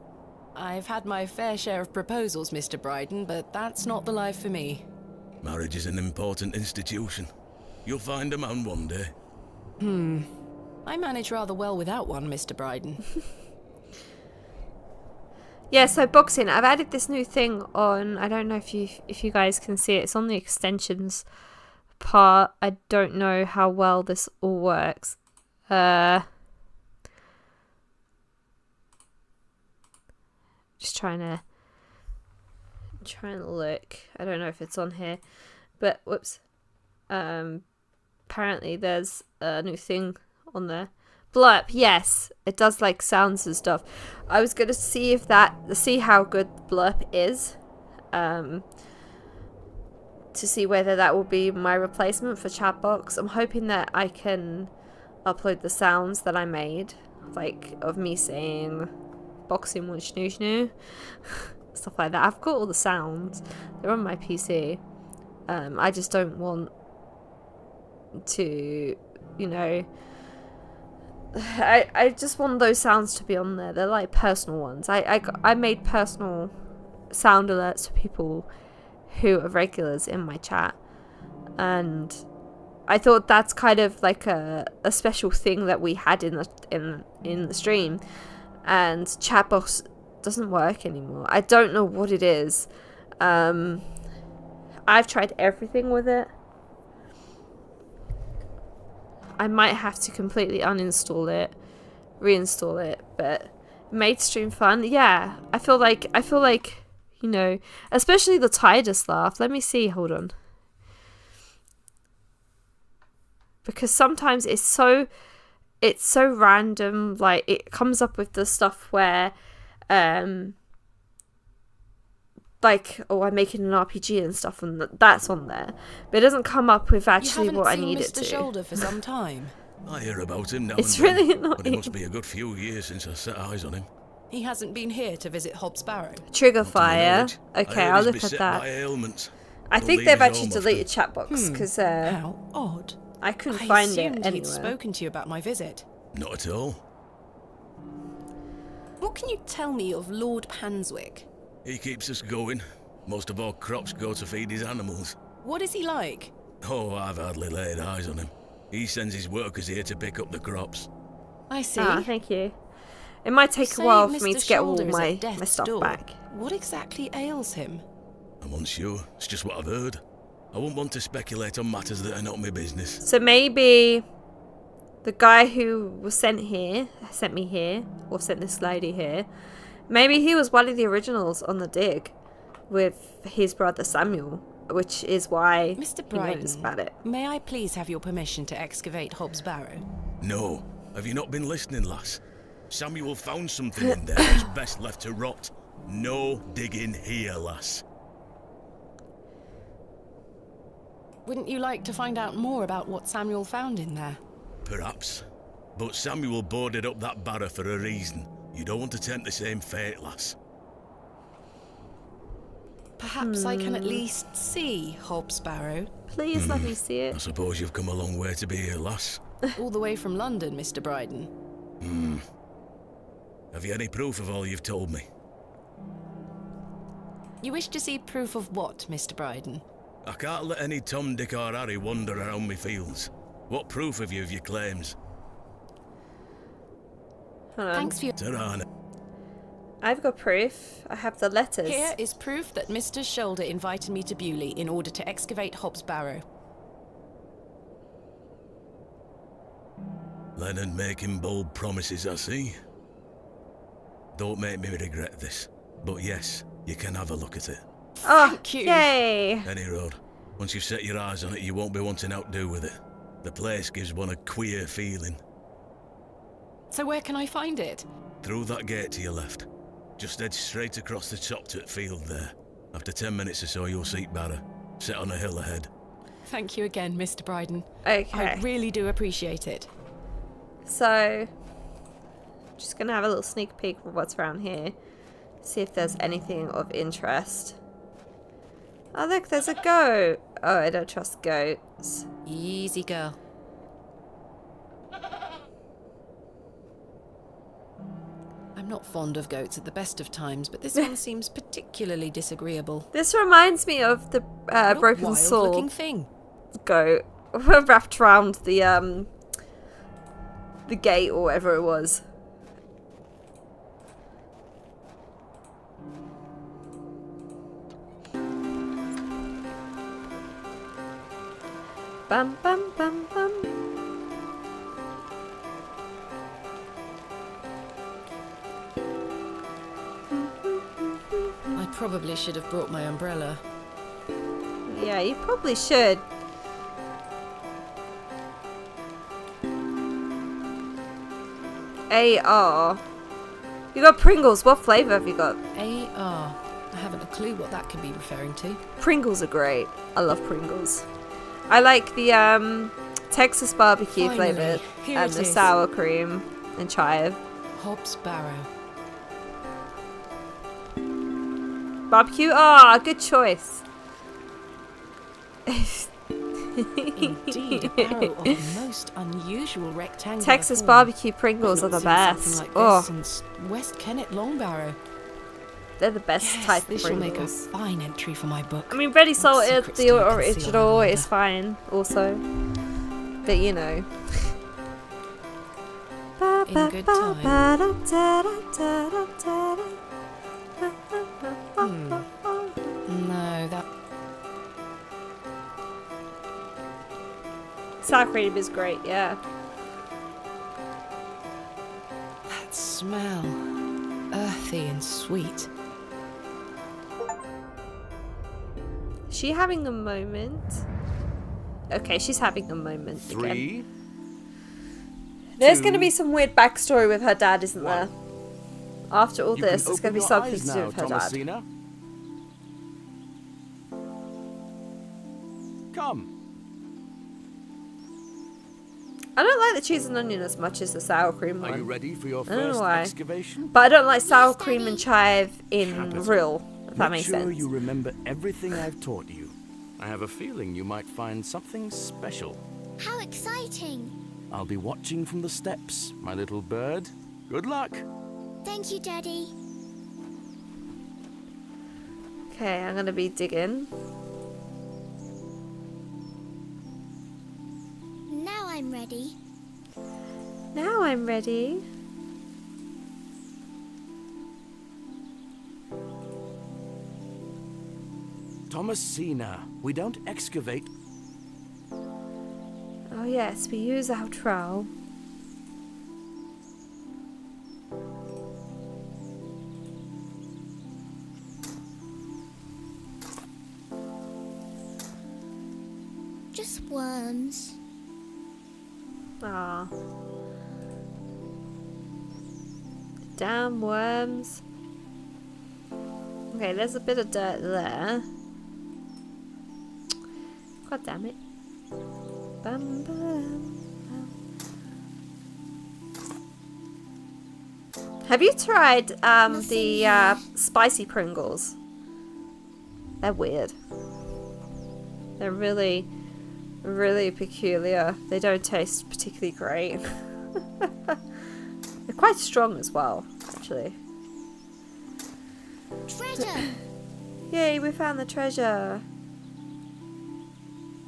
I've had my fair share of proposals, Mr. Bryden, but that's not the life for me. Marriage is an important institution. You'll find a man one day. I manage rather well without one, Mr. Bryden. Yeah, so boxing. I've added this new thing on. I don't know if you guys can see it. It's on the extensions part. I don't know how well this all works. Just trying to look. I don't know if it's on here, but whoops. Apparently there's a new thing on there. Blurb, yes, it does like sounds and stuff. I was gonna see how good blurb is, to see whether that will be my replacement for Chatbox. I'm hoping that I can upload the sounds that I made, like of me saying boxing with snoo stuff like that. I've got all the sounds, they're on my PC. I just don't want to, I just want those sounds to be on there. They're like personal ones. I made personal sound alerts for people who are regulars in my chat, and I thought that's kind of like a special thing that we had in the stream, and Chatbox doesn't work anymore. I don't know what it is. I've tried everything with it. I might have to completely uninstall it, reinstall it, but it made stream fun. Yeah, I feel like, especially the Tidus laugh. Let me see, hold on. Because sometimes it's so random, like it comes up with the stuff where I'm making an RPG and stuff, and that's on there, but it doesn't come up with actually what I need it to. You haven't seen Mr. Shoulder for some time. I hear about him now It's and then, really but it annoying. must be a good few years since I set eyes on him. He hasn't been here to visit Hobbs Barrow. Trigger Not to my fire. knowledge. I Okay, heard I'll he's look at beset that. by ailments. I Don't think leave they've his actually home deleted often. Chatbox because How odd. I couldn't I find assumed it he'd anywhere. spoken to you about my visit. Not at all. What can you tell me of Lord Panswick? He keeps us going. Most of our crops go to feed his animals. What is he like? Oh, I've hardly laid eyes on him. He sends his workers here to pick up the crops. I see. Ah, thank you. It might take Say a while for me Mr. to get all Shoulder is at my death's stuff door. back. What exactly ails him? I'm unsure. It's just what I've heard. I wouldn't want to speculate on matters that are not my business. So maybe the guy who was sent me here, or sent this lady here, maybe he was one of the originals on the dig with his brother Samuel, which is why Mr. he knows Bryden, about it. may I please have your permission to excavate Hobbs Barrow? No. Have you not been listening, lass? Samuel found something in there that's best left to rot. No digging here, lass. Wouldn't you like to find out more about what Samuel found in there? Perhaps. But Samuel boarded up that Barrow for a reason. You don't want to tempt the same fate, lass. Perhaps I can at least see Hobbs Barrow. Please let me see I it. suppose you've come a long way to be here, lass. All the way from London, Mr. Bryden. Have you any proof of all you've told me? You wish to see proof of what, Mr. Bryden? I can't let any Tom, Dick or Harry wander around me fields. What proof have you of your claims? Hold on. Thanks for your... Tirana. I've got proof. I have the letters. Here is proof that Mr. Shoulder invited me to Bewley in order to excavate Hobbs Barrow. Leonard making bold promises, I see. Don't make me regret this. But yes, you can have a look at it. Oh, Thank you. yay! Any road. Once you've set your eyes on it, you won't be wanting outdo with it. The place gives one a queer feeling. So where can I find it? Through that gate to your left. Just head straight across the top to the field there. After 10 minutes or so, you'll see Barrow, set on a hill ahead. Thank you again, Mr. Bryden. Okay. I really do appreciate it. So, just gonna have a little sneak peek of what's around here. See if there's anything of interest. Oh look, there's a goat. Oh, I don't trust goats. Easy girl. I'm not fond of goats at the best of times, but this one seems particularly disagreeable. This reminds me of the What a broken wild-looking sword thing. goat wrapped around the gate or whatever it was. Bum bum bum bum. I probably should have brought my umbrella. Yeah, you probably should. AR. You got Pringles. What flavour have you got? AR. I haven't a clue what that could be referring to. Pringles are great. I love Pringles. I like the Texas barbecue Finally, flavour here and it the is. sour cream and chive. Hobbs Barrow. Barbecue? Ah, good choice. Indeed, a barrow of a most unusual rectangular Texas form. barbecue Pringles are I've the not seen best. something like Oh, this since West Kennet Long Barrow. they're the best Yes, type of this will make a Pringles. fine entry for my book. I mean, ready salted, secrets the do you conceal, original I is wonder? fine also. But you know. In good time. No, that... Sour cream is great, yeah. That smell. Earthy and sweet. Is she having a moment? Okay, she's having a moment again. 3, There's 2, going to be some weird backstory with her dad, isn't 1. there? After all You this, can there's going to be open your something eyes to do now, with her dad. Thomasina. Come. I don't like the cheese and onion as much as the sour cream Are you one. ready for your I don't know first why. excavation? But I don't like sour cream Daddy. and chive in Capital. real, if that Make makes sure sense. you remember everything I've taught you. I have a feeling you might find something special. How exciting! I'll be watching from the steps, my little bird. Good luck. Thank you, Daddy. Okay, I'm going to be digging. Now I'm ready. Now I'm ready. Thomasina, we don't excavate. Oh yes, we use our trowel. Just worms. Ah. Damn worms. Okay, there's a bit of dirt there. God damn it. Bum, bum, bum. Have you tried Nothing the here. spicy Pringles? They're weird. They're really, really peculiar. They don't taste particularly great. They're quite strong as well, actually. Treasure! Yay, we found the treasure.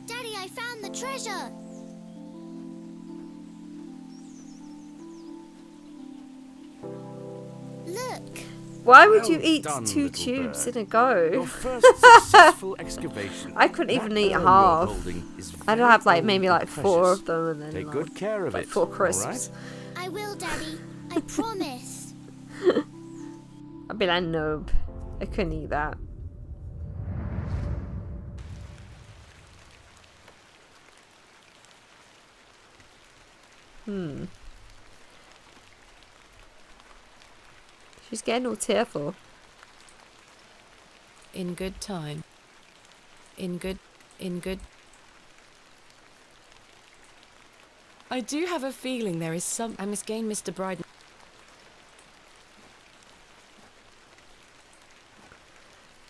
Daddy, I found the treasure! Look! Why would Well you eat done, 2 little tubes bird. in a go? Your first successful excavation. I couldn't even That eat urn half. you're holding is I'd very have like old maybe and like 4 precious. of them and then Take like, good care of like it. 4 all crisps. right? I will, Daddy. I promise. I'd be like, nope. I couldn't eat that. She's getting all tearful. In good time. In good. I do have a feeling there is some. I must gain Mr. Bryden.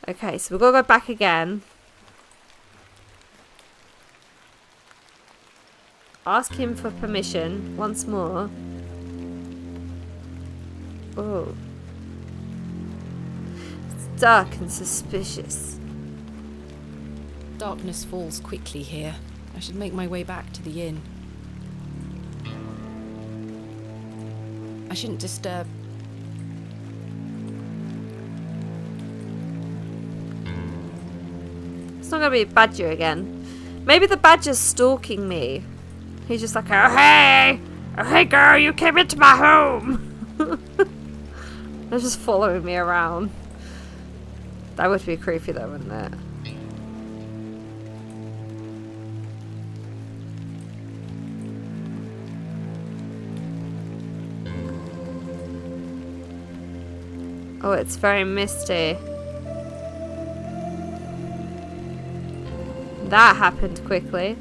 Okay, so we're gonna go back again. Ask him for permission once more. Oh. It's dark and suspicious. Darkness falls quickly here. I should make my way back to the inn. I shouldn't disturb. It's not gonna be a badger again. Maybe the badger's stalking me. He's just like, oh hey girl, you came into my home. They're just following me around. That would be creepy though, wouldn't it? Oh, it's very misty. That happened quickly.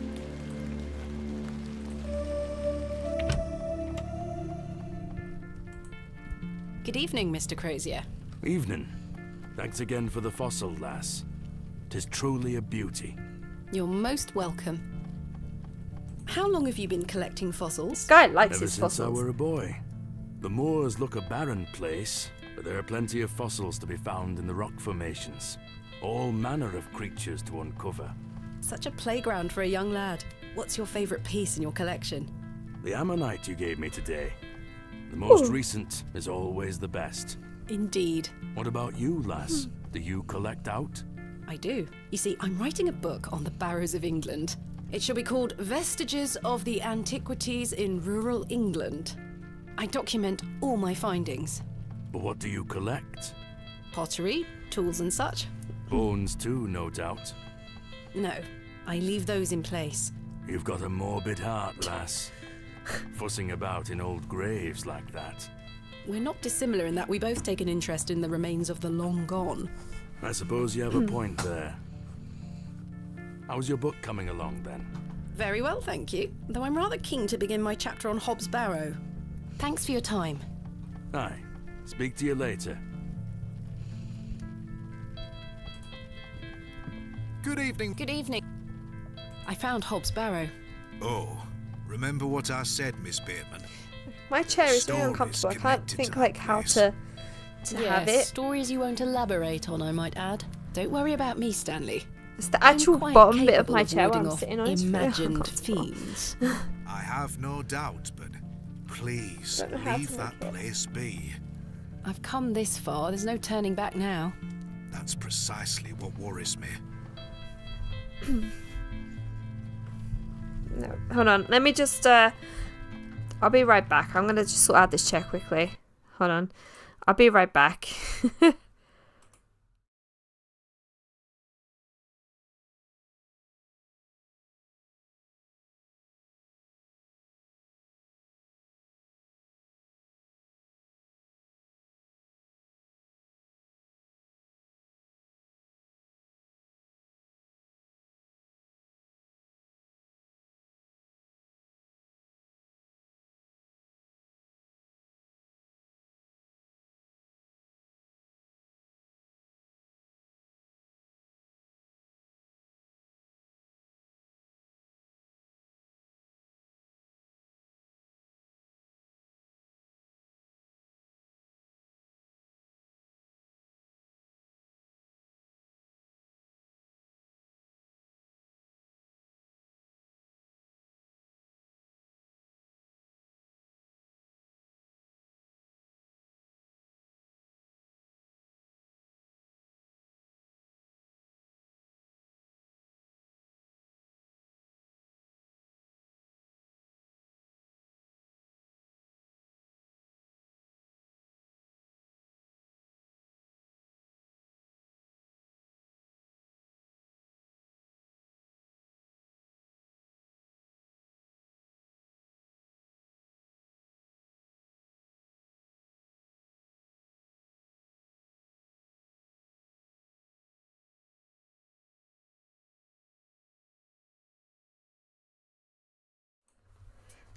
Good evening, Mr. Crozier. Evening. Thanks again for the fossil, lass. 'Tis truly a beauty. You're most welcome. How long have you been collecting fossils? This guy likes Ever his since I fossils. were a boy. The moors look a barren place, but there are plenty of fossils to be found in the rock formations. All manner of creatures to uncover. Such a playground for a young lad. What's your favourite piece in your collection? The ammonite you gave me today. The most recent is always the best. Indeed. What about you, lass? Do you collect out? I do. You see, I'm writing a book on the Barrows of England. It shall be called Vestiges of the Antiquities in Rural England. I document all my findings. But what do you collect? Pottery, tools and such. Bones too, no doubt. No, I leave those in place. You've got a morbid heart, lass. Fussing about in old graves like that. We're not dissimilar in that we both take an interest in the remains of the long gone. I suppose you have a point there. How's your book coming along then? Very well, thank you. Though I'm rather keen to begin my chapter on Hobbs Barrow. Thanks for your time. Aye. Speak to you later. Good evening. Good evening. I found Hobbs Barrow. Oh, remember what I said, Miss Bateman? My chair is very Stories uncomfortable. I can't connected think to like that how place. to Yes, have it. stories you won't elaborate on, I might add. Don't worry about me, Stanley. It's the I'm actual quite bottom bit of capable my chair where warding I'm off sitting on. It's very imagined uncomfortable. fiends. I have no doubt, but please Don't know how leave to that make it. place be. I've come this far, there's no turning back now. That's precisely what worries me. No, hold on. Let me just. I'll be right back. I'm gonna just sort out this chair quickly. Hold on. I'll be right back.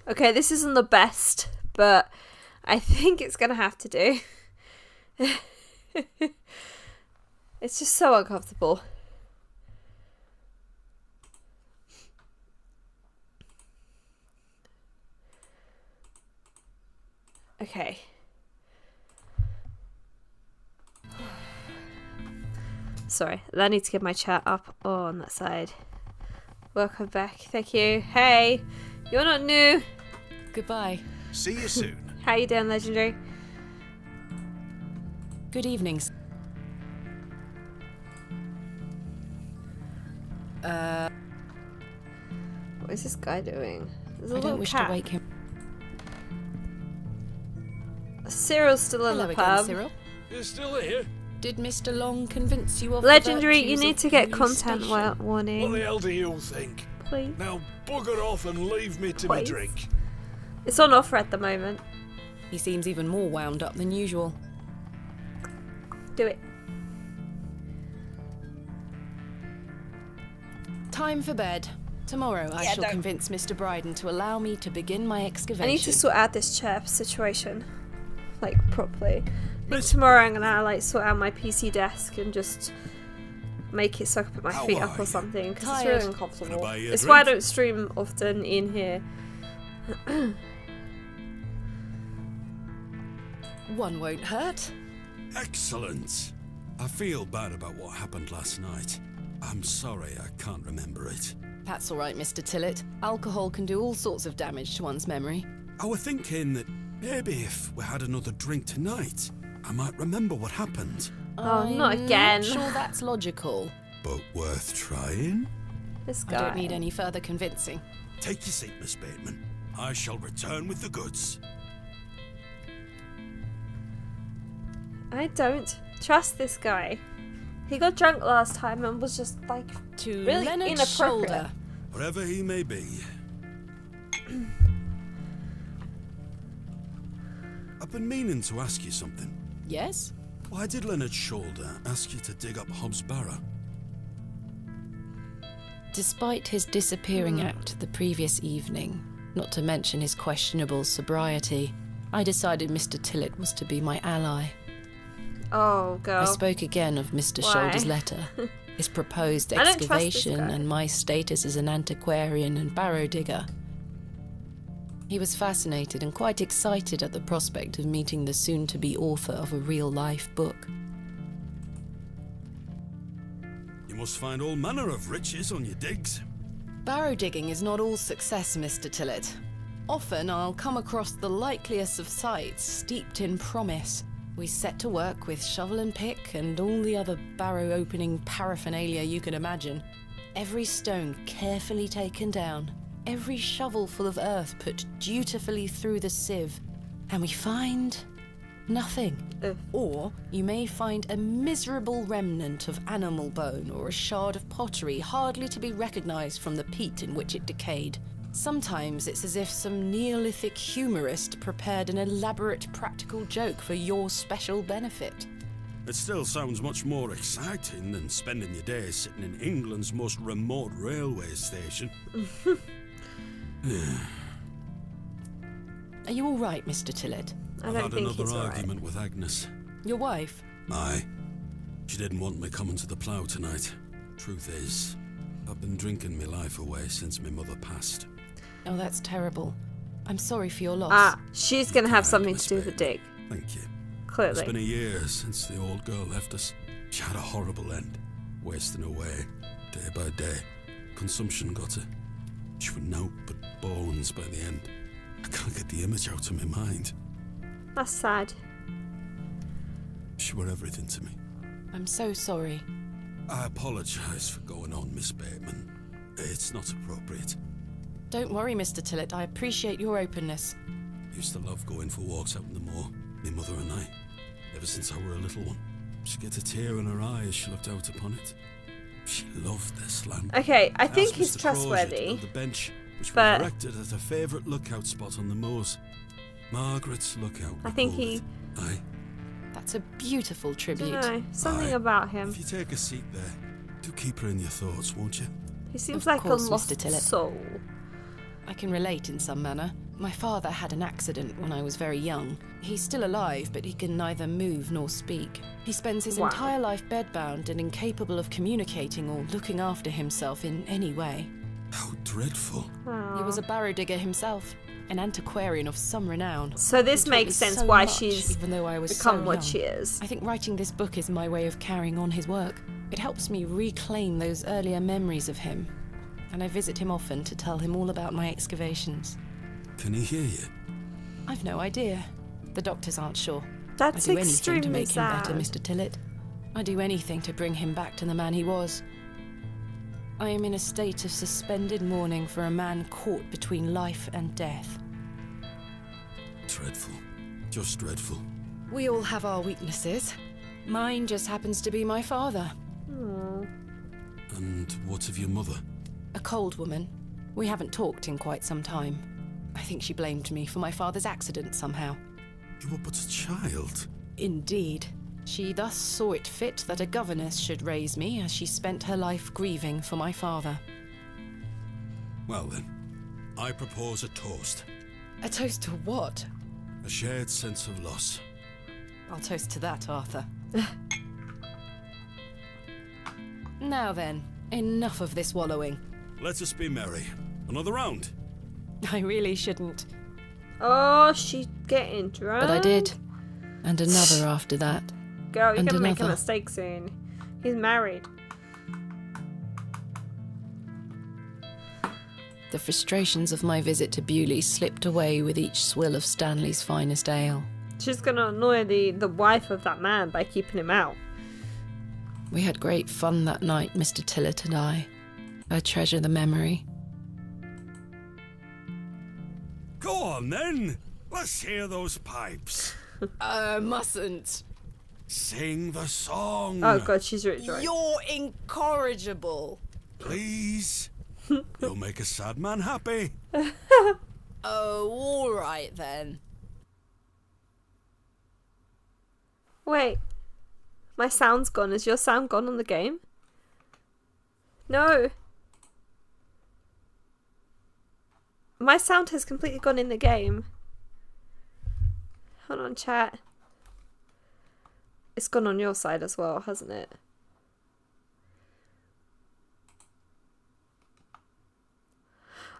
Okay, this isn't the best, but I think it's gonna have to do. It's just so uncomfortable. Okay. Sorry, I need to get my chat up on that side. Welcome back. Thank you. Hey, you're not new. Goodbye. See you soon. How you doing, Legendary? Good evening. What is this guy doing? There's a I little don't wish cat. to wake him. Cyril's still in Hello the again, pub. Cyril. You're still here? Did Mr. Long convince you of the Legendary, you virtues need of to get police content station? What the warning. hell do you think? Please. Now bugger off and leave me to my Please. drink. It's on offer at the moment. He seems even more wound up than usual. Do it. Time for bed. Tomorrow I shall convince Mr. Bryden to allow me to begin my excavation. I need to sort out this chair situation, like, properly. I think tomorrow I'm gonna like sort out my PC desk and just make it so I can put my How feet are up or you? something because it's Tired. really Can I uncomfortable. buy you a It's why I drink? don't stream often in here. One won't hurt. Excellent. I feel bad about what happened last night. I'm sorry I can't remember it. That's all right, Mr. Tillett. Alcohol can do all sorts of damage to one's memory. I was thinking that maybe if we had another drink tonight, I might remember what happened. Oh, not I'm again. Not sure that's logical. But worth trying? This I guy. don't need any further convincing. Take your seat, Miss Bateman. I shall return with the goods. I don't trust this guy. He got drunk last time and was just like To really Leonard's inappropriate. shoulder. Wherever he may be. I've been meaning to ask you something. Yes? Why did Leonard Shoulder ask you to dig up Hobbs Barrow? Despite his disappearing act the previous evening, not to mention his questionable sobriety, I decided Mr. Tillett was to be my ally. Oh, girl. I spoke again of Mr. Why? Shoulder's letter, his proposed I don't trust this excavation, guy. and my status as an antiquarian and barrow digger. He was fascinated and quite excited at the prospect of meeting the soon-to-be author of a real-life book. You must find all manner of riches on your digs. Barrow digging is not all success, Mr. Tillett. Often I'll come across the likeliest of sites steeped in promise. We set to work with shovel and pick and all the other barrow opening paraphernalia you can imagine. Every stone carefully taken down, every shovel full of earth put dutifully through the sieve, and we find nothing. Or you may find a miserable remnant of animal bone or a shard of pottery hardly to be recognized from the peat in which it decayed. Sometimes it's as if some Neolithic humorist prepared an elaborate practical joke for your special benefit. It still sounds much more exciting than spending your days sitting in England's most remote railway station. Are you all right, Mr. Tillett? I I've don't had think another he's alright. argument with Agnes. Your wife? Aye. She didn't want me coming to the plough tonight. Truth is, I've been drinking my life away since my mother passed. Oh, that's terrible. I'm sorry for your loss. Ah, she's gonna have Kind, something Miss to do with the dig. Thank you. Clearly. It's been a year since the old girl left us. She had a horrible end, wasting away, day by day. Consumption got her. She was naught but bones by the end. I can't get the image out of my mind. That's sad. She were everything to me. I'm so sorry. I apologise for going on, Miss Bateman. It's not appropriate. Don't worry, Mr. Tillett. I appreciate your openness. Used to love going for walks out in the moor, my mother and I, ever since I were a little one. She'd get a tear in her eye as she looked out upon it. She loved this land. Okay, I think Asked he's Mr. Crosier to trustworthy. build the bench, which but- was erected at her favourite lookout spot on the moors. Margaret's lookout. I we think called he- it. Aye. That's a beautiful I tribute. don't know, something Aye. about him. If you take a seat there, do keep her in your thoughts, won't you? He seems Of like course, a Mr. lost Tillett. soul. I can relate in some manner. My father had an accident when I was very young. He's still alive, but he can neither move nor speak. He spends his entire life bedbound and incapable of communicating or looking after himself in any way. How dreadful. He was a barrow digger himself, an antiquarian of some renown. So this He taught me makes sense so why much, she's even though I was become so what young. she is. I think writing this book is my way of carrying on his work. It helps me reclaim those earlier memories of him, and I visit him often to tell him all about my excavations. Can he hear you? I've no idea. The doctors aren't sure. That's I do anything to extremely make him sad. better, Mr. Tillett. I do anything to bring him back to the man he was. I am in a state of suspended mourning for a man caught between life and death. Dreadful. Just dreadful. We all have our weaknesses. Mine just happens to be my father. And what of your mother? A cold woman. We haven't talked in quite some time. I think she blamed me for my father's accident somehow. You were but a child. Indeed. She thus saw it fit that a governess should raise me as she spent her life grieving for my father. Well then, I propose a toast. A toast to what? A shared sense of loss. I'll toast to that, Arthur. Now then, enough of this wallowing. Let us be merry. Another round. I really shouldn't. Oh, she's getting drunk. But I did. And another after that. Girl, you're and gonna make a another. mistake soon. He's married. The frustrations of my visit to Bewley slipped away with each swill of Stanley's finest ale. She's gonna annoy the wife of that man by keeping him out. We had great fun that night, Mr. Tillett and I. I treasure the memory. Go on then. Let's hear those pipes. Mustn't. Sing the song. Oh god, she's really drunk. You're incorrigible. Please. You'll make a sad man happy. Oh, all right then. Wait. My sound's gone. Is your sound gone on the game? No. My sound has completely gone in the game. Hold on, chat. It's gone on your side as well, hasn't it?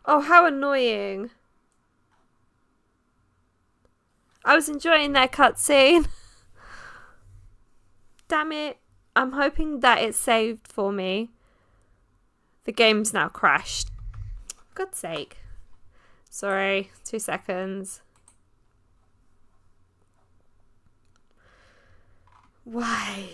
Oh, how annoying. I was enjoying that cutscene. Damn it. I'm hoping that it's saved for me. The game's now crashed. God's sake. Sorry, 2 seconds. Why?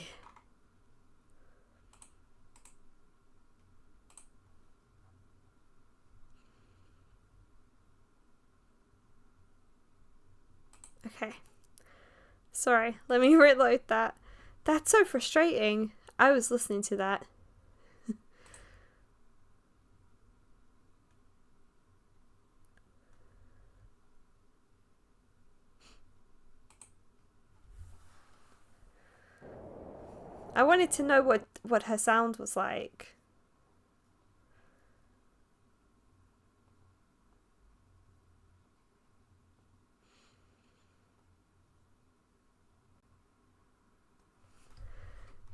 Okay. Sorry, let me reload that. That's so frustrating. I was listening to that. I wanted to know what her sound was like.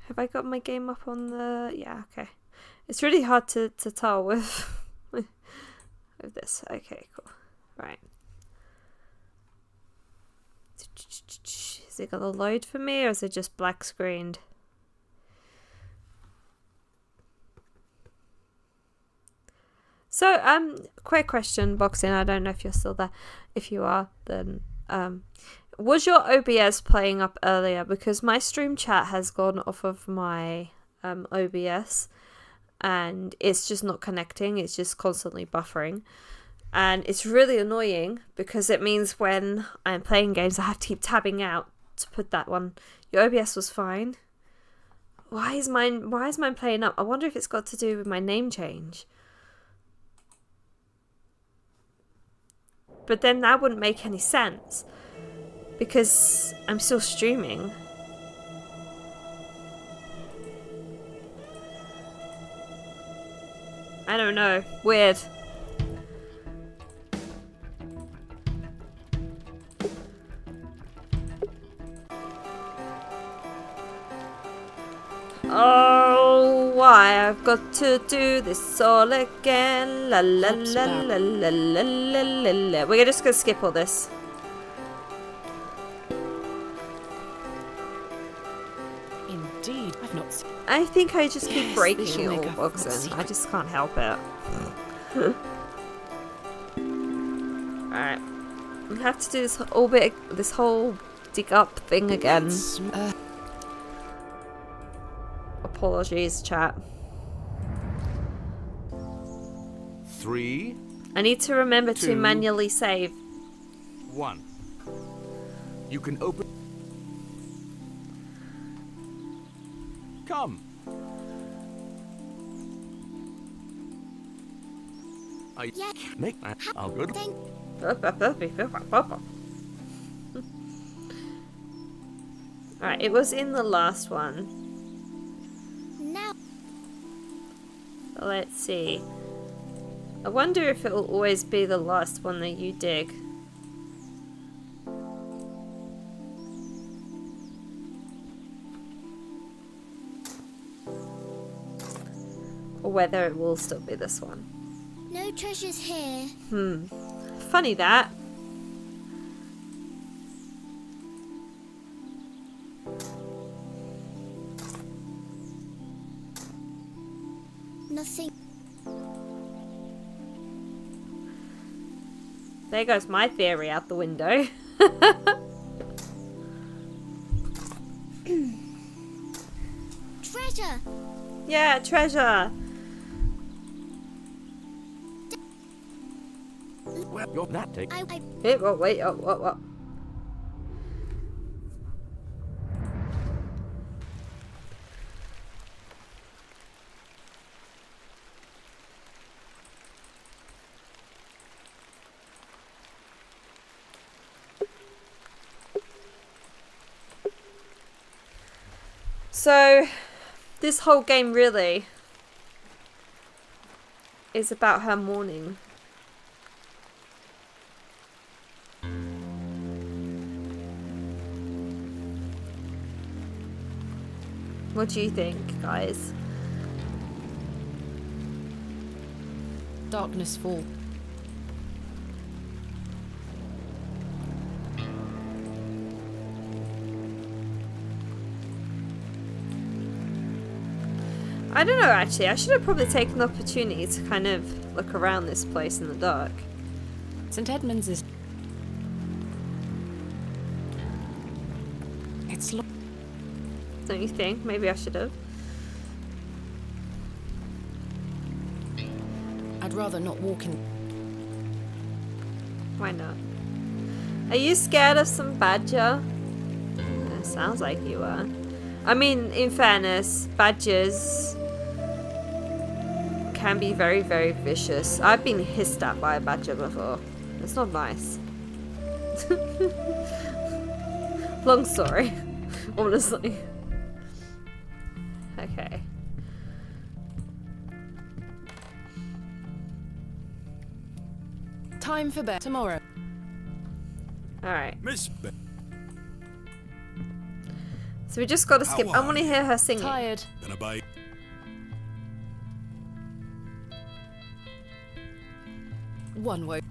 Have I got my game up on the... Yeah, okay. It's really hard to tell with with this. Okay, cool. Right. Is it gonna load for me or is it just black screened? So, quick question, Boxing. I don't know if you're still there. If you are, then, was your OBS playing up earlier? Because my stream chat has gone off of my, OBS, and it's just not connecting. It's just constantly buffering. And it's really annoying because it means when I'm playing games, I have to keep tabbing out to put that one. Your OBS was fine. Why is mine playing up? I wonder if it's got to do with my name change. But then that wouldn't make any sense because I'm still streaming. I don't know. Weird. Oh, why I've got to do this all again. La la la la la la la la la. We're just gonna skip all this. Indeed, I've not seen. I think I just keep Yes, breaking this the shall make old a books good and I secret. just can't help it. Alright. We have to do this whole dig up thing again. Apologies, chat. 3, I need to remember to 2, manually save. 1. You can open. Come. I Yeah. make that all good. Thank Alright, it was in the last one. now. Let's see. I wonder if it will always be the last one that you dig. Or whether it will still be this one. No treasures here. Funny that. Nothing. There goes my theory out the window. Treasure. Yeah, treasure. Well, you're not take. I Hey, oh, wait, oh, what? So, this whole game really is about her mourning. What do you think, guys? Darkness fall. I don't know, actually. I should have probably taken the opportunity to kind of look around this place in the dark. St. Edmunds is. It's locked. Don't you think? Maybe I should have. I'd rather not walk in. Why not? Are you scared of some badger? It sounds like you are. I mean, in fairness, badgers can be very, very vicious. I've been hissed at by a badger before. It's not nice. Long story, honestly. Okay. Time for bed tomorrow. Alright. Miss Be- So we just got to skip. I How want to are hear her singing. Tired. Gonna buy. One woke.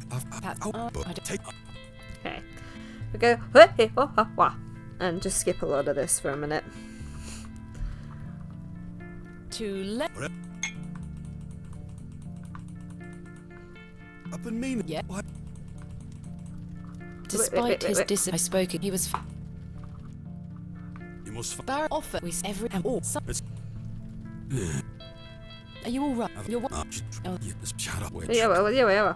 Take. Okay. We go "Hey, hey, oh, ah, wah," and just skip a lot of this for a minute. To let. Up and mean. Yeah. What? Despite his wait. I spoke. He was. You must. Barrow offer. We every and all. It's. Are you all right? You're what? Oh. You just shut up. Wait. Yeah, well, yeah, well.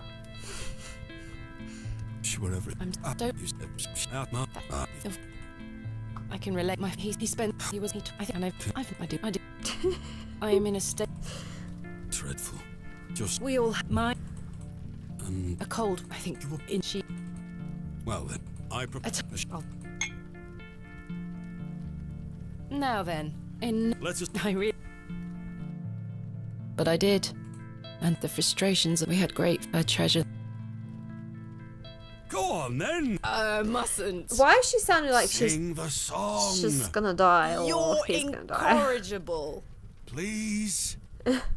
Wherever. I'm don't. Out, ma. I can relate. My he spent. He was. He. I think. I do. I am in a state. Dreadful. Just. We all. My. And. A cold. I think. You were In she. Well then, I propose. Now then. In. Let's just. I really. But I did. And the frustrations that we had great treasure. Go on then. Mustn't. Why is she sounding like Sing the song. she's gonna die or You're he's gonna die? incorrigible. Please.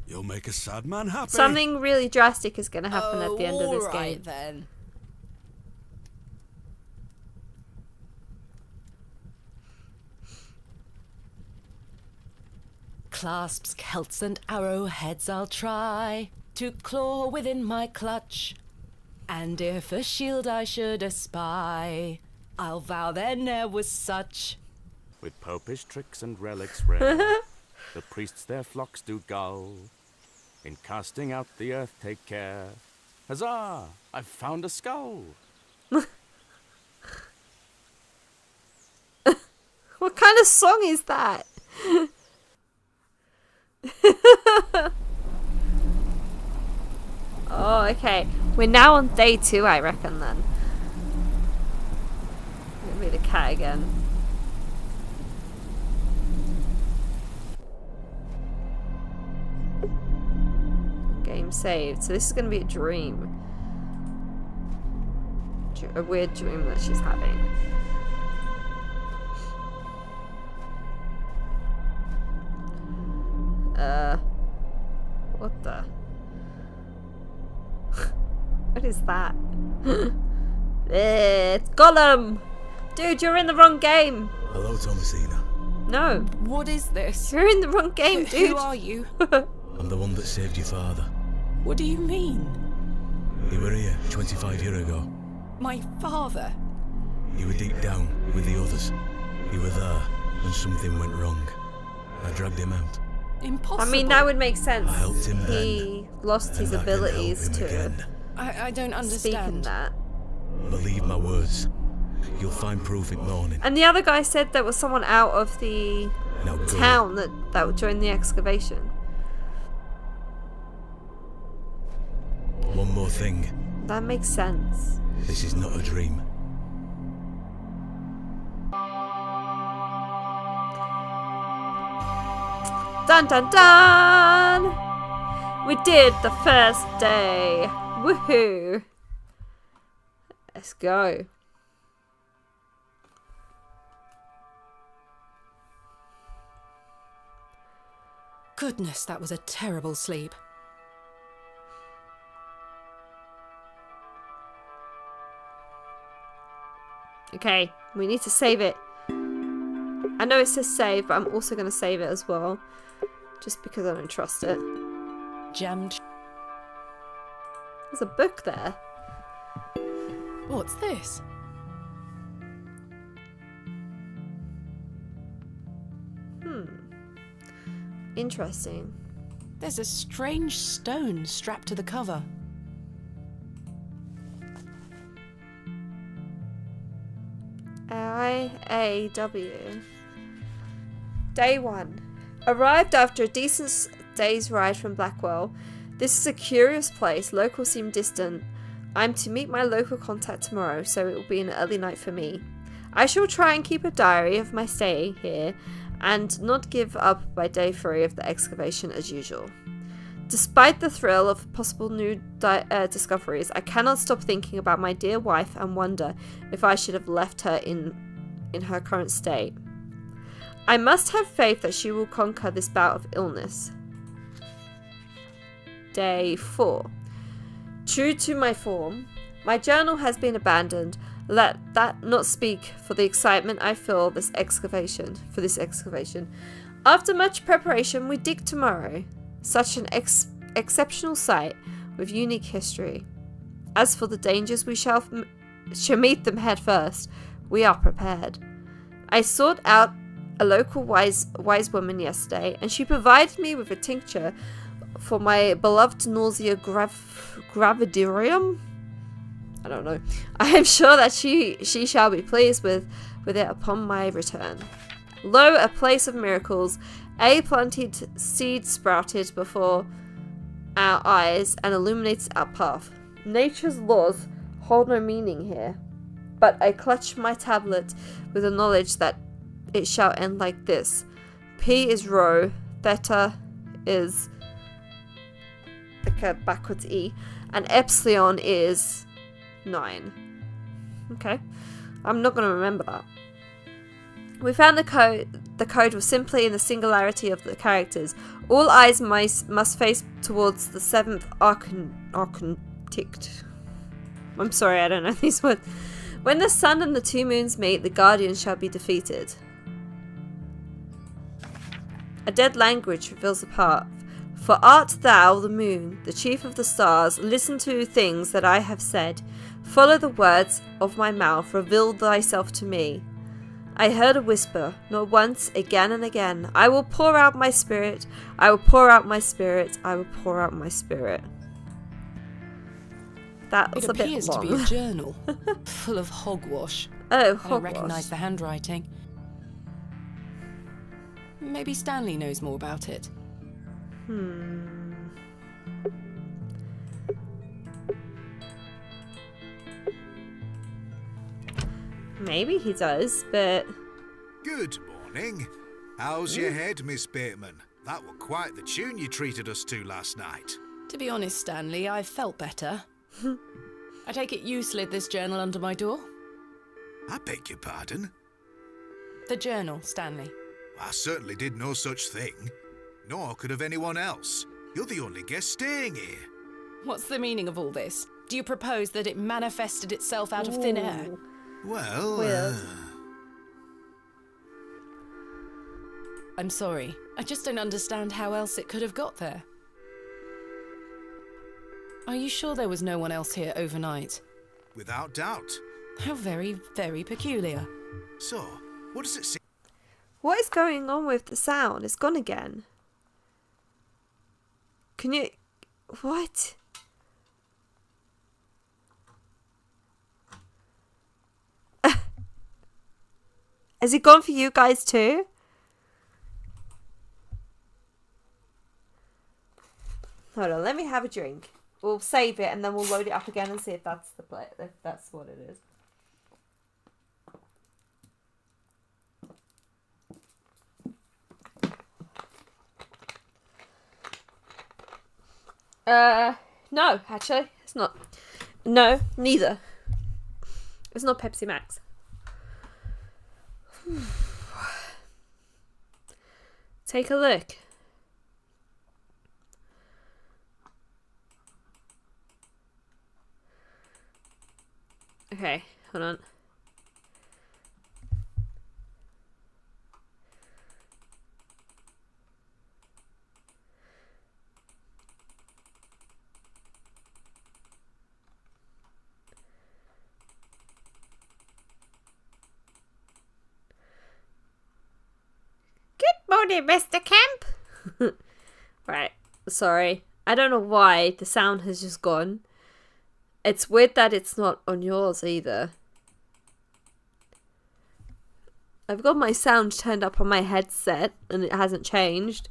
You'll make a sad man happy. Something really drastic is gonna happen at the end of this game. Then. Clasps, celts, and arrowheads I'll try to claw within my clutch. And if a shield I should espy, I'll vow there ne'er was such. With popish tricks and relics rare, the priests their flocks do gull. In casting out the earth take care. Huzzah! I've found a skull. What kind of song is that? Oh, okay. We're now on day 2, I reckon, then. Let me read the cat again. Game saved. So this is going to be a dream. A weird dream that she's having. What the? What is that? It's Gollum! Dude, you're in the wrong game! Hello, Thomasina. No. What is this? You're in the wrong game, dude! Who are you? I'm the one that saved your father. What do you mean? You were here 25 years ago. My father? You were deep down with the others. You were there when something went wrong. I dragged him out. Impossible. I mean, that would make sense. I helped him then. He lost his and I can help abilities him to again. I don't speak in understand. that. Believe my words. You'll find proof in morning. And the other guy said there was someone out of the Now go. town that would join the excavation. One more thing. That makes sense. This is not a dream. Dun dun dun! We did the first day. Woohoo! Let's go. Goodness, that was a terrible sleep. Okay, we need to save it. I know it says save, but I'm also going to save it as well. Just because I don't trust it. Jammed. There's a book there. What's this? Interesting. There's a strange stone strapped to the cover. IAW. Day 1. Arrived after a decent day's ride from Blackwell. This is a curious place. Locals seem distant. I'm to meet my local contact tomorrow, so it will be an early night for me. I shall try and keep a diary of my stay here and not give up by day 3 of the excavation as usual. Despite the thrill of possible new discoveries, I cannot stop thinking about my dear wife and wonder if I should have left her in her current state. I must have faith that she will conquer this bout of illness. Day 4. True to my form, my journal has been abandoned. Let that not speak for the excitement I feel for this excavation. After much preparation, we dig tomorrow. Such an exceptional site with unique history. As for the dangers, we shall meet them head first. We are prepared. I sought out a local wise woman yesterday, and she provided me with a tincture for my beloved nausea gravidarum. I don't know. I am sure that she shall be pleased with it upon my return. Lo, a place of miracles. A planted seed sprouted before our eyes and illuminates our path. Nature's laws hold no meaning here, but I clutch my tablet with the knowledge that it shall end like this. P is rho, theta is backwards E, and epsilon is 9. Okay. I'm not going to remember that. We found the code. The code was simply in the singularity of the characters. All eyes must face towards the 7th archontict. I'm sorry, I don't know these words. When the sun and the 2 moons meet, the guardians shall be defeated. A dead language reveals the path. For art thou the moon, the chief of the stars, listen to things that I have said. Follow the words of my mouth, reveal thyself to me. I heard a whisper, not once, again and again. I will pour out my spirit, I will pour out my spirit, I will pour out my spirit. That's a bit long. It appears to be a journal, full of hogwash. Oh, I hogwash. don't recognise the handwriting. Maybe Stanley knows more about it. Maybe he does, but... Good morning. How's your head, Miss Bateman? That were quite the tune you treated us to last night. To be honest, Stanley, I've felt better. I take it you slid this journal under my door? I beg your pardon? The journal, Stanley. I certainly did no such thing. Nor could have anyone else. You're the only guest staying here. What's the meaning of all this? Do you propose that it manifested itself out of thin air? Well, I'm sorry. I just don't understand how else it could have got there. Are you sure there was no one else here overnight? Without doubt. How very, very peculiar. So, what does it seem? What is going on with the sound? It's gone again. Can you... What? Has it gone for you guys too? Hold on, let me have a drink. We'll save it and then we'll load it up again and see if that's the play. If that's what it is. No, actually, it's not. No, neither. It's not Pepsi Max. Take a look. Okay, hold on. Morning, Mr. Kemp. Right, sorry. I don't know why the sound has just gone. It's weird that it's not on yours either. I've got my sound turned up on my headset and it hasn't changed.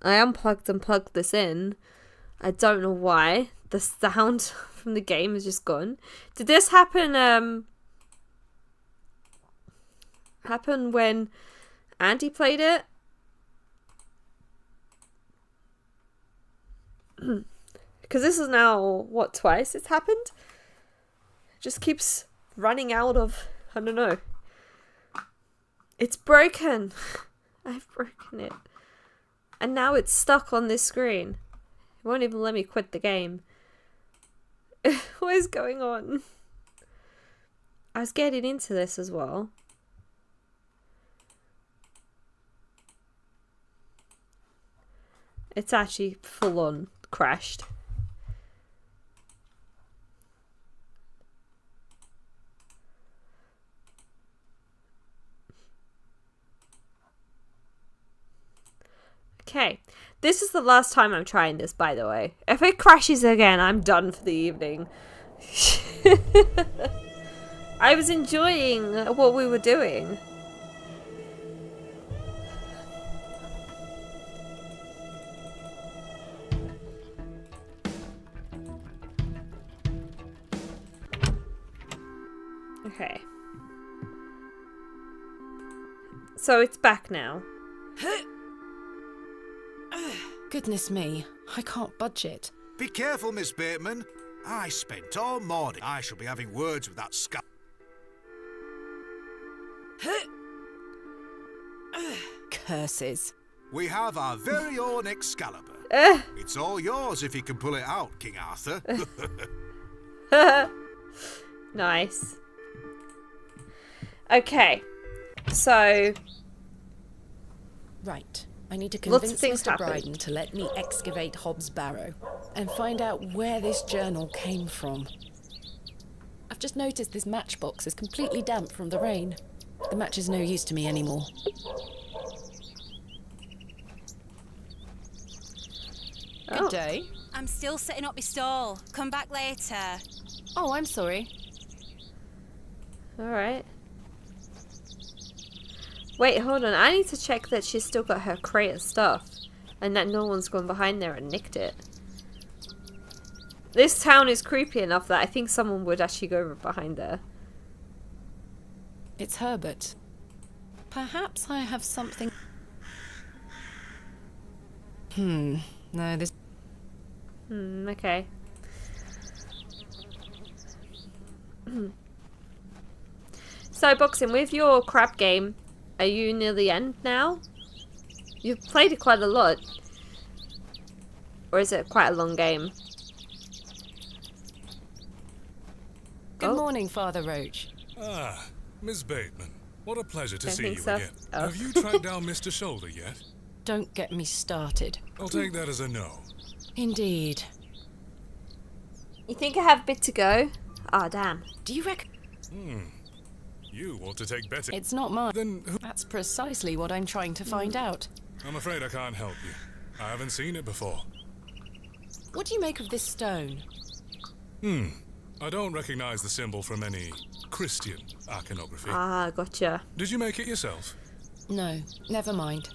I unplugged and plugged this in. I don't know why. The sound from the game is just gone. Did this happen when Andy played it? Because this is now, what, twice it's happened? It just keeps running out of, I don't know. It's broken. I've broken it. And now it's stuck on this screen. It won't even let me quit the game. What is going on? I was getting into this as well. It's actually full on crashed. Okay, this is the last time I'm trying this, by the way. If it crashes again, I'm done for the evening. I was enjoying what we were doing. Okay. So it's back now. Goodness me, I can't budge it. Be careful, Miss Bateman. I spent all morning. I shall be having words with that scout. curses. We have our very own Excalibur. It's all yours if you can pull it out, King Arthur. Nice. Okay. So, Right. I need to Lots of convince things Mr. happened. Bryden to let me excavate Hobbs' Barrow and find out where this journal came from. I've just noticed this matchbox is completely damp from the rain. The match is no use to me anymore. Good day. I'm still setting up my stall. Come back later. Oh, I'm sorry. alright. Wait, hold on. I need to check that she's still got her crate of stuff. And that no one's gone behind there and nicked it. This town is creepy enough that I think someone would actually go behind there. It's Herbert. Perhaps I have something... No, this... Okay. So, Boxing, with your crab game, are you near the end now? You've played it quite a lot. Or is it quite a long game? Good morning, Father Roach. Ah, Miss Bateman. What a pleasure to Don't see think you so. again. Oh. Have you tracked down Mr. Shoulder yet? Don't get me started. I'll take that as a no. Indeed. You think I have a bit to go? Ah, damn. Do you reckon... You ought to take better... It's not mine. Then who... That's precisely what I'm trying to find out. I'm afraid I can't help you. I haven't seen it before. What do you make of this stone? I don't recognize the symbol from any Christian iconography. Ah, gotcha. Did you make it yourself? No, never mind.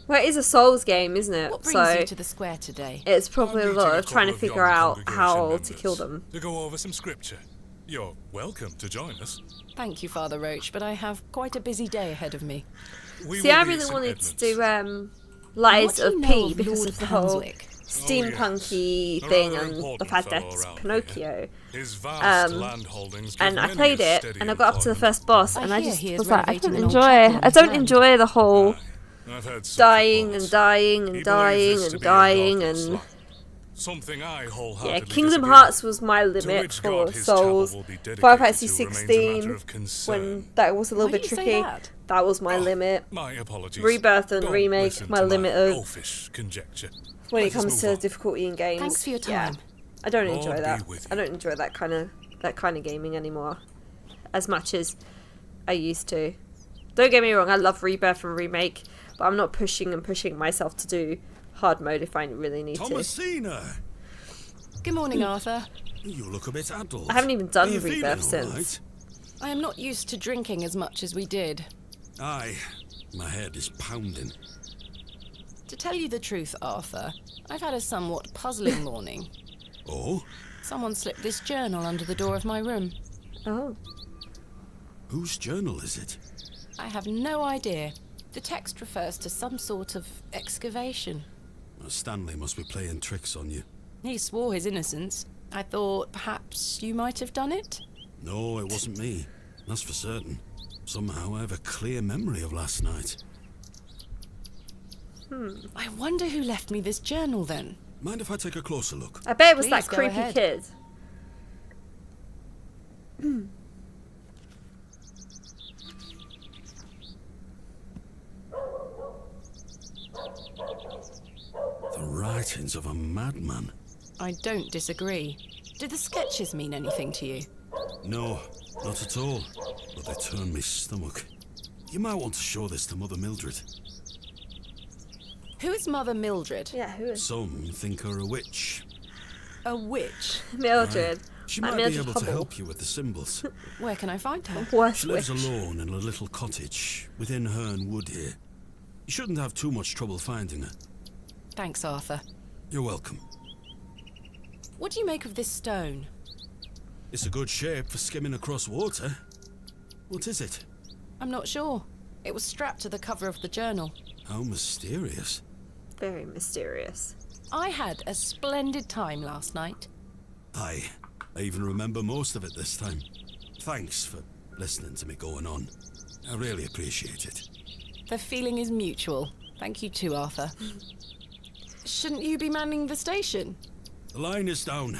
Well, it is a Souls game, isn't it? What brings So you to the square today? it's probably a I'm lot meeting of trying to couple of figure young out congregation how members to kill them. To go over some scripture. You're welcome to join us. Thank you, Father Roach, but I have quite a busy day ahead of me. We See, will I be at really St. wanted Edmunds. to do Lies What do of you know P of because Lord of the whole Panswick? steampunky A thing rather and the important fact that fellow it's around Pinocchio. His vast Um, land holdings give And I many played a it, steady and I got up to the employment. first boss, I and I hear just he is was like, I renovating don't an old enjoy. chapel on I his don't land. enjoy the whole I've heard such dying reports. and dying and He dying believes this and to be a dying godless and lie. Something I yeah. wholeheartedly Kingdom disagree Hearts with. was my To limit which for god his chapel Souls. will be dedicated Final Fantasy to remains a 16, matter of concern. when that was a little Why bit do you say tricky, that? that was my Oh, limit. My apologies. Rebirth and Don't Remake, listen my to limit of elfish conjecture. when Let it us comes move to on. difficulty in games. Thanks for your Yeah. time. I don't Lord enjoy be that. with I you. don't enjoy that kind of gaming anymore, as much as I used to. Don't get me wrong, I love Rebirth and Remake, but I'm not pushing myself to do hard mode if I really need Thomasina! Good morning, Arthur. You look a bit addled. to. I haven't even done Are you Rebirth feeling all since. right? I am not used to drinking as much as we did. Aye, my head is pounding. To tell you the truth, Arthur, I've had a somewhat puzzling morning. Oh? Someone slipped this journal under the door of my room. Oh. Whose journal is it? I have no idea. The text refers to some sort of excavation. Stanley must be playing tricks on you. He swore his innocence. I thought perhaps you might have done it? No, it wasn't me. That's for certain. Somehow I have a clear memory of last night. I wonder who left me this journal then. Mind if I take a closer look? I bet it was Please that go creepy ahead. kid. The writings of a madman. I don't disagree. Did the sketches mean anything to you? No, not at all. But they turn me stomach. You might want to show this to Mother Mildred. Who is Mother Mildred? Yeah, who is Some think her a witch. A witch? Mildred? She Like might be Mildred able to Hubble. help you with the symbols. Where can I find her? Worst She lives witch. alone in a little cottage within Herne Wood here. You shouldn't have too much trouble finding her. Thanks, Arthur. You're welcome. What do you make of this stone? It's a good shape for skimming across water. What is it? I'm not sure. It was strapped to the cover of the journal. How mysterious. Very mysterious. I had a splendid time last night. I even remember most of it this time. Thanks for listening to me going on. I really appreciate it. The feeling is mutual. Thank you too, Arthur. Shouldn't you be manning the station? The line is down.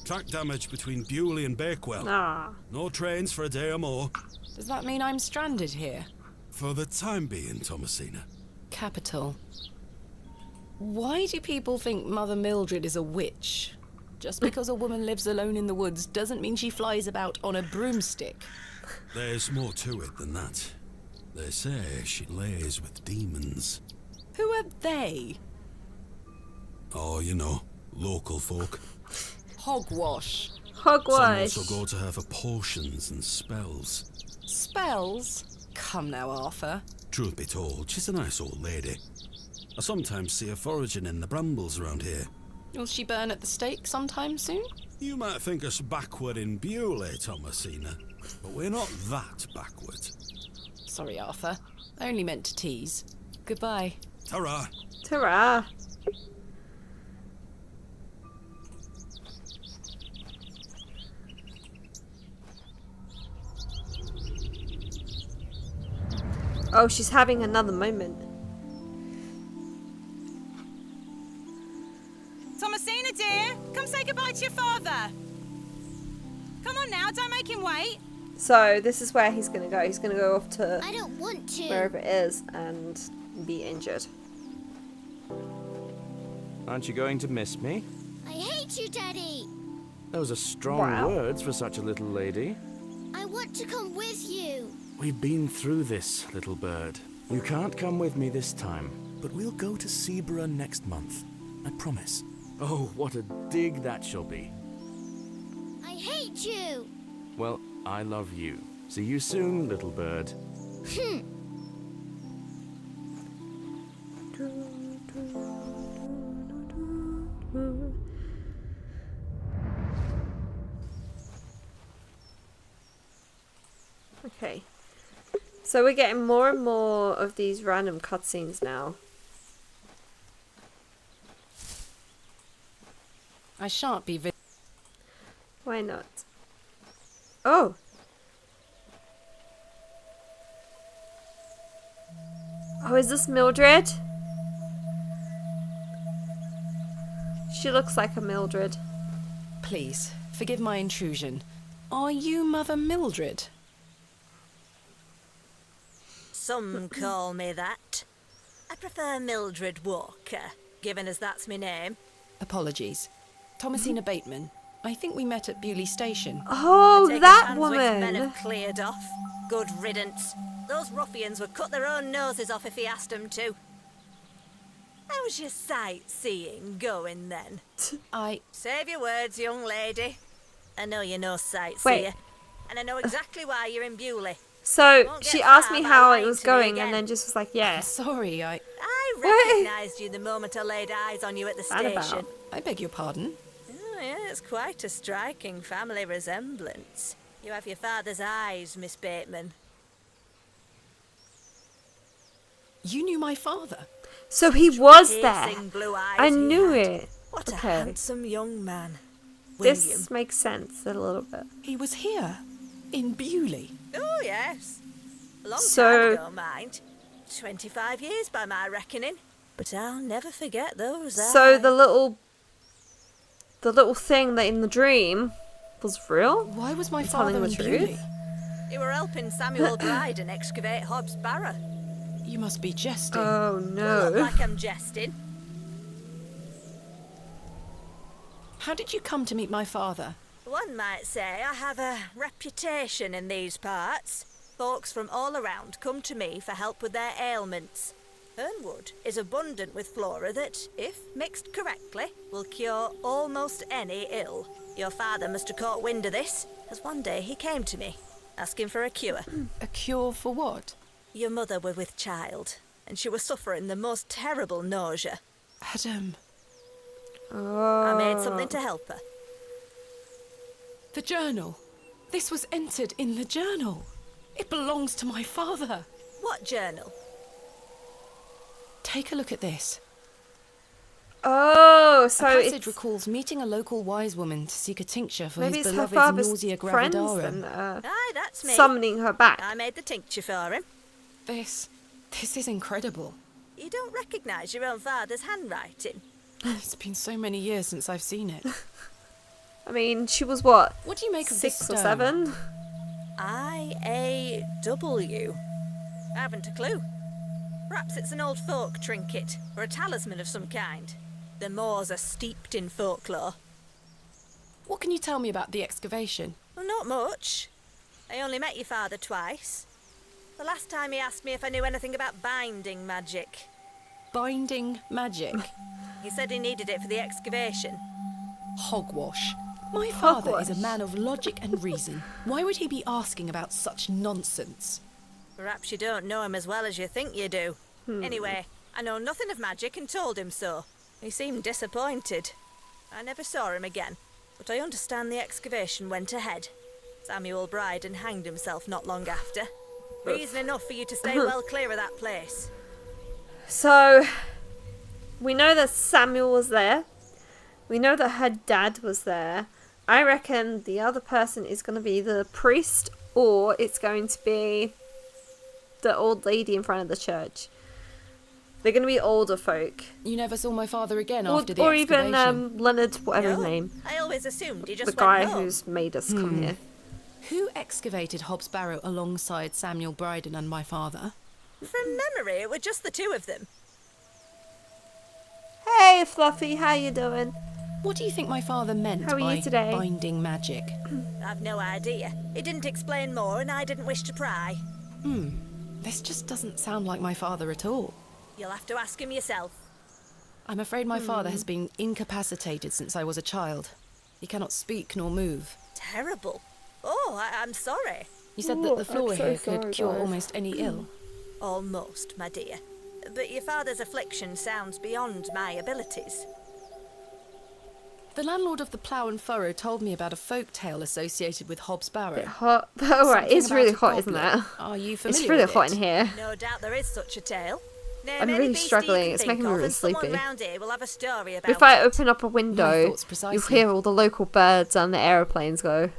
Track damage between Bewley and Bakewell. Ah. No trains for a day or more. Does that mean I'm stranded here? For the time being, Thomasina. Capital. Why do people think Mother Mildred is a witch? Just because a woman lives alone in the woods doesn't mean she flies about on a broomstick. There's more to it than that. They say she lays with demons. Who are they? Oh, you know, local folk. Hogwash. Some Hogwash. also go to her for potions and spells. Spells? Come now, Arthur. Truth be told, she's a nice old lady. I sometimes see her foraging in the brambles around here. Will she burn at the stake sometime soon? You might think us backward in Bewley, Thomasina, but we're not that backward. Sorry, Arthur. I only meant to tease. Goodbye. Ta-ra. Ta-ra. Oh, she's having another moment. Thomasina, dear, come say goodbye to your father. Come on now, don't make him wait. So this is where he's gonna go. He's gonna go off to I don't want to. wherever it is and be injured. Aren't you going to miss me? I hate you, Daddy. Those are strong Wow. words for such a little lady. I want to come with you. We've been through this, little bird. You can't come with me this time, but we'll go to Seaborough next month. I promise. Oh, what a dig that shall be. I hate you. Well, I love you. See you soon, little bird. Okay. So we're getting more and more of these random cutscenes now. I shan't be Why not? Oh! Oh, is this Mildred? She looks like a Mildred. Please, forgive my intrusion. Are you Mother Mildred? Some call me that. I prefer Mildred Walker, given as that's my name. Apologies. Thomasina Bateman. I think we met at Bewley Station. Oh, I take that it Hanswick's men woman! have cleared off. Good riddance. Those ruffians would cut their own noses off if he asked them to. How's your sightseeing going then? Save your words, young lady. I know you're no sightseer, and I know exactly why you're in Bewley. So Won't she get asked far me by how it lying was to me going again. and then just was like, yeah. Sorry, I recognised you the moment I laid eyes on you at the That about? station. I beg your pardon. Oh, yeah, it's quite a striking family resemblance. You have your father's eyes, Miss Bateman. You knew my father? So he was there. Piercing blue eyes I he knew had. it. What a Okay. handsome young man. William. This makes sense a little bit. He was here, in Bewley. Oh, yes. A long So- time ago, mind. 25 years by my reckoning. But I'll never forget those So eyes. the little thing that in the dream was real? Why was my You're telling father the in truth? Bewley? You were helping Samuel Dryden excavate Hobbs Barrow. You must be jesting. Oh Look no. like I'm jesting. How did you come to meet my father? One might say I have a reputation in these parts. Folks from all around come to me for help with their ailments. Hernwood is abundant with flora that, if mixed correctly, will cure almost any ill. Your father must have caught wind of this, as one day he came to me, asking for a cure. A cure for what? Your mother were with child, and she was suffering the most terrible nausea. Adam. Oh. I made something to help her. The journal. This was entered in the journal. It belongs to my father. What journal? Take a look at this. Oh, so a passage it's recalls meeting a local wise woman to seek a tincture for maybe his it's her beloved's father's nausea friends gravidarum. then Aye, that's me. summoning her back. I made the tincture for him. This This is incredible. You don't recognise your own father's handwriting? It's been so many years since I've seen it. I mean, she was what? What do you make of this 6 or stone? 7? I-A-W. I haven't a clue. Perhaps it's an old folk trinket, or a talisman of some kind. The moors are steeped in folklore. What can you tell me about the excavation? Well, not much. I only met your father twice. The last time he asked me if I knew anything about binding magic. Binding magic? He said he needed it for the excavation. Hogwash. My father is a Hogwash. man of logic and reason. Why would he be asking about such nonsense? Perhaps you don't know him as well as you think you do. Anyway, I know nothing of magic and told him so. He seemed disappointed. I never saw him again, but I understand the excavation went ahead. Samuel Bryden hanged himself not long after. Reason enough for you to stay well clear of that place. So, we know that Samuel was there. We know that her dad was there. I reckon the other person is going to be the priest, or it's going to be the old lady in front of the church. They're going to be older folk. You never saw my father again Or, after the or excavation? even Leonard, whatever his No, name. I always assumed he just The guy went home. who's made us come here. Who excavated Hobbs Barrow alongside Samuel Bryden and my father? From memory, it were just the two of them. Hey, Fluffy, how you doing? What do you think my father meant How are by you today? binding magic? I've no idea. He didn't explain more, and I didn't wish to pry. This just doesn't sound like my father at all. You'll have to ask him yourself. I'm afraid my father has been incapacitated since I was a child. He cannot speak nor move. Terrible. Oh, I'm sorry. You said that the I'm floor so here sorry, could cure guys. almost any ill. Almost, my dear. But your father's affliction sounds beyond my abilities. The landlord of the Plough and Furrow told me about a folk tale associated with Hobbs Barrow. Bit hot. Oh, right, Something it's about really a hot, isn't goblet. it? Are you familiar It's really with hot it? in here. No doubt there is such a tale. Name I'm any really beast you struggling. can It's think making me of, really and someone sleepy. round here will have a story about If I it. open up a window, thoughts precisely. you'll hear all the local birds and the aeroplanes go.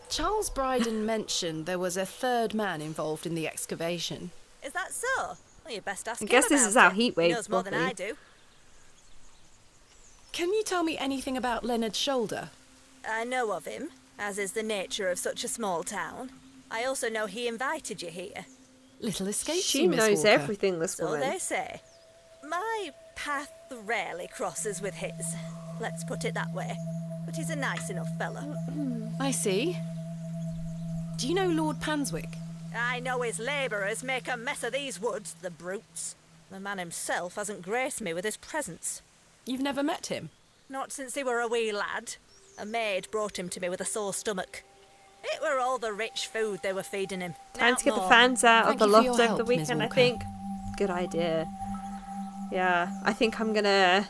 Charles Bryden mentioned there was a third man involved in the excavation. Is that so? Well, you best ask I him guess this about is how it. heat He waves knows more than properly. I do. Can you tell me anything about Leonard Shoulder? I know of him, as is the nature of such a small town. I also know he invited you here. Little escapes She you, Miss knows Walker. everything, this So woman. they say. My path rarely crosses with his. Let's put it that way. But he's a nice enough fellow. I see. Do you know Lord Panswick? I know his labourers make a mess of these woods, the brutes. The man himself hasn't graced me with his presence. You've never met him? Not since he were a wee lad. A maid brought him to me with a sore stomach. It were all the rich food they were feeding him. Time Not to get the more. fans out Thank of the you for loft your over the help, Ms. weekend, I Walker. think. Good idea. Yeah, I think I'm gonna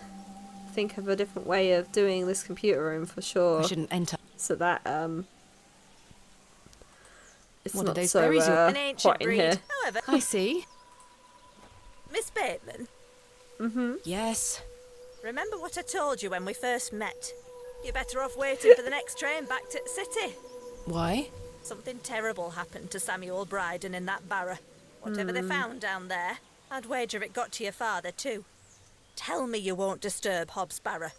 think of a different way of doing this computer room for sure. I shouldn't enter. So that it's One of not those so berries you're- An ancient hot in breed. here. However, I see. Miss Bateman, Yes. remember what I told you when we first met? You're better off waiting for the next train back to the city. Why? Something terrible happened to Samuel Bryden in that Barrow. Whatever they found down there, I'd wager it got to your father too. Tell me you won't disturb Hobbs Barrow.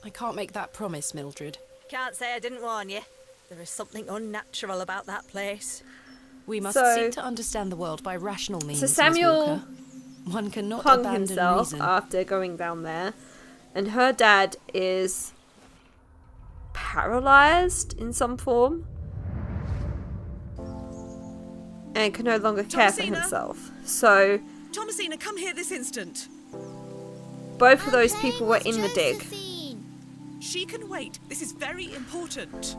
I can't make that promise, Mildred. Can't say I didn't warn you. There is something unnatural about that place. We must So- seek to understand the world by rational means, Miss Samuel Walker. One cannot hung abandon himself reason. after going down there, and her dad is paralyzed in some form and can no longer care for Thomasina? himself. So Thomasina, come here this instant. both of those people were in the dig. Josephine. She can wait. This is very important.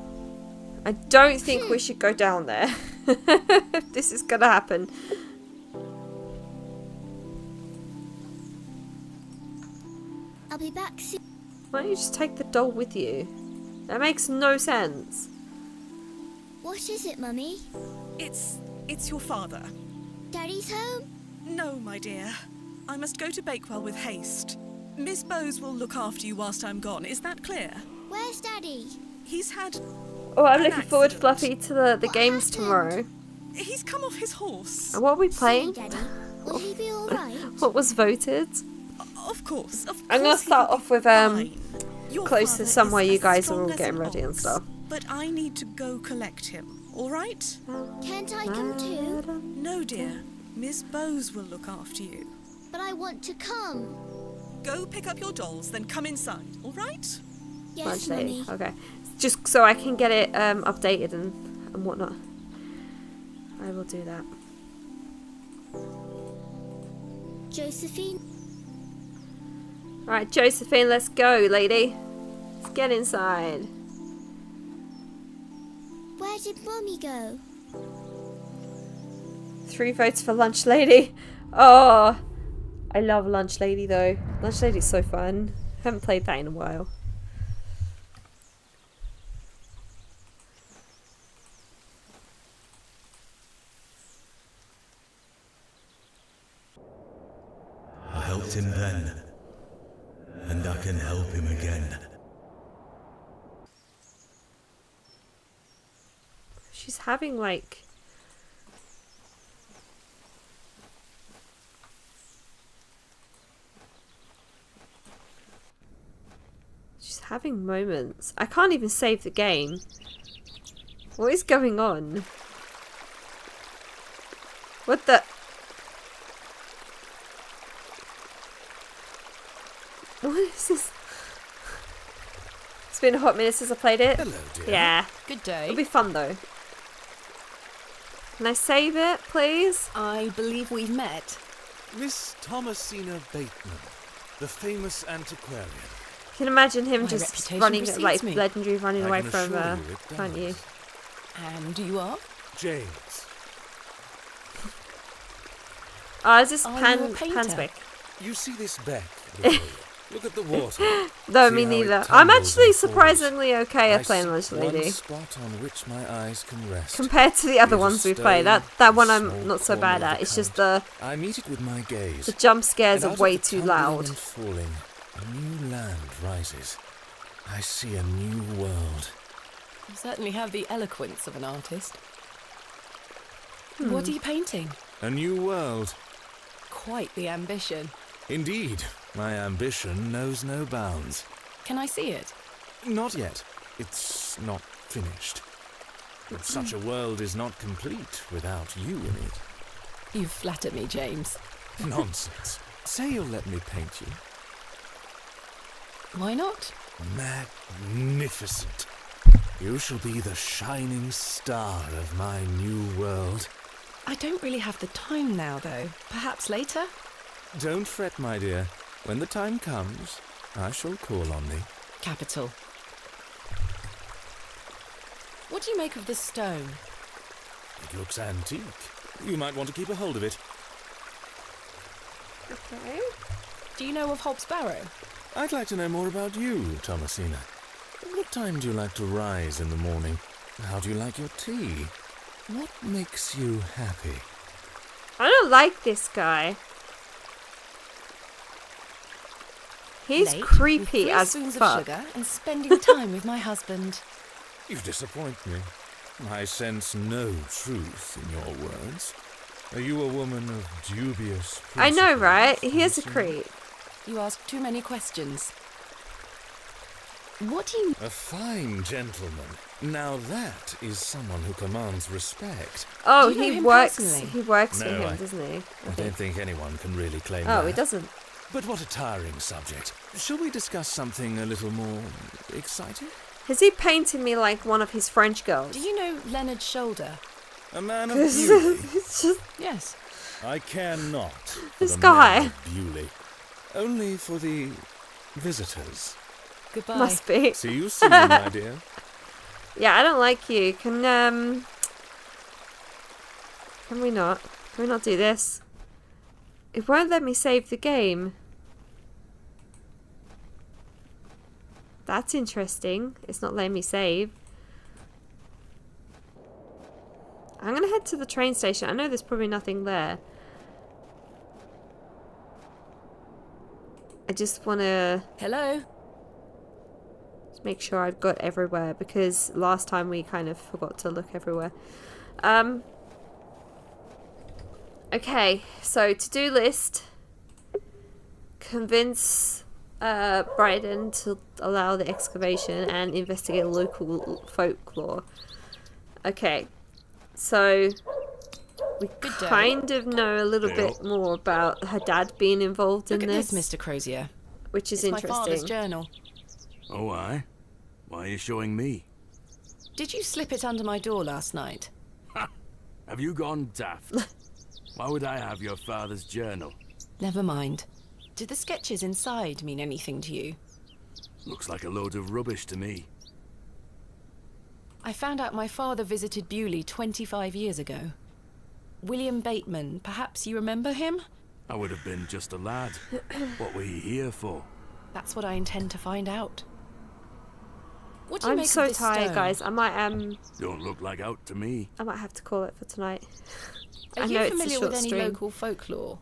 I don't think we should go down there. If this is gonna happen. I'll be back soon. Why don't you just take the doll with you? That makes no sense. What is it, Mummy? It's your father. Daddy's home? No, my dear. I must go to Bakewell with haste. Miss Bowes will look after you whilst I'm gone. Is that clear? Where's Daddy? He's had... Oh, I'm An looking forward, accident. Fluffy, to the What games happened? tomorrow. He's come off his horse. What are we playing? Daddy, will he be all right? What was voted? Of course. I'm gonna start off with Your close to father somewhere is you as guys are strong all as getting an ready and ox, stuff. But I need to go collect him, all right? Can't I come too? No, dear. Miss Bowes will look after you. But I want to come. Go pick up your dolls, then come inside, all right? Yes, Lunch lady. Mummy. Okay. Just so I can get it updated and whatnot. I will do that. Josephine? Alright, Josephine, let's go, lady. Let's get inside. Where did Mummy go? 3 votes for Lunch Lady. Oh, I love Lunch Lady though. Lunch Lady's so fun. Haven't played that in a while. I helped him then, and I can help him again. She's having like... She's having moments. I can't even save the game. What is going on? What the... What is this? It's been a hot minute since I played it. Hello, dear. Yeah. Good day. It'll be fun though. Can I save it, please? I believe we've met. Miss Thomasina Bateman, the famous antiquarian. You can imagine him My just reputation running, precedes like me. legendary running I away can from, assure you it can't you? does. And you are? James, Oh, is this Are you a Pan painter? Panswick? you see this beck before you? Look at the water. No, See me how it neither. I'm tumbles actually and falls. surprisingly okay I at playing see Lunch one Lady. spot on which my eyes can rest. Compared to the other Here's a ones we played, stone, that a one small I'm not so corner bad of at. the It's just coat. the I meet it with my gaze. jump scares and are out way of the too tumbling loud. and falling, a new land rises. I see a new world. You certainly have the eloquence of an artist. Hmm. What are you painting? A new world. Quite the ambition. Indeed, my ambition knows no bounds. Can I see it? Not yet. It's not finished. But such a world is not complete without you in it. You flatter me, James. Nonsense. Say you'll let me paint you. Why not? Magnificent. You shall be the shining star of my new world. I don't really have the time now, though. Perhaps later? Don't fret, my dear. When the time comes, I shall call on thee. Capital. What do you make of this stone? It looks antique. You might want to keep a hold of it. Okay. Do you know of Hobbs Barrow? I'd like to know more about you, Thomasina. What time do you like to rise in the morning? How do you like your tea? What makes you happy? I don't like this guy. He's Late, creepy with 3 as spoons fuck. of sugar and spending time with my husband. You disappoint me. I sense no truth in your words. Are you a woman of dubious I know, principles, right? He is a Thomasina? creep. You ask too many questions. What do you... A fine gentleman. Now that is someone who commands respect. Oh, Do you know he him works. personally? He works for No, him, I- doesn't he? I don't think anyone can really claim Oh, that. he doesn't. But what a tiring subject. Shall we discuss something a little more exciting? Is he painting me like one of his French girls? Do you know Leonard Shoulder? A man of beauty? It's just Yes. I care not for This the guy. man of Bewley. Only for the visitors. Goodbye. must be. See you soon, my dear. Yeah, I don't like you. Can we not? Can we not do this? It won't let me save the game. That's interesting. It's not letting me save. I'm gonna head to the train station. I know there's probably nothing there. I just wanna Hello? just make sure I've got everywhere because last time we kind of forgot to look everywhere. Okay, so to-do list. Convince Bryden to allow the excavation and investigate local folklore. Okay, so we kind of know a little bit more about her dad being involved in Look this. at this, Mr. Crozier. Which is it's interesting. My father's journal. Oh, aye? Why are you showing me? Did you slip it under my door last night? Ha! Have you gone daft? Why would I have your father's journal? Never mind. Did the sketches inside mean anything to you? Looks like a load of rubbish to me. I found out my father visited Bewley 25 years ago. William Bateman, perhaps you remember him? I would have been just a lad. What were you here for? That's what I intend to find out. What do you I'm make so of this tired, stone? guys. I might Don't look like out to me. I might have to call it for tonight. Are I you know familiar it's a with short any stream. local folklore?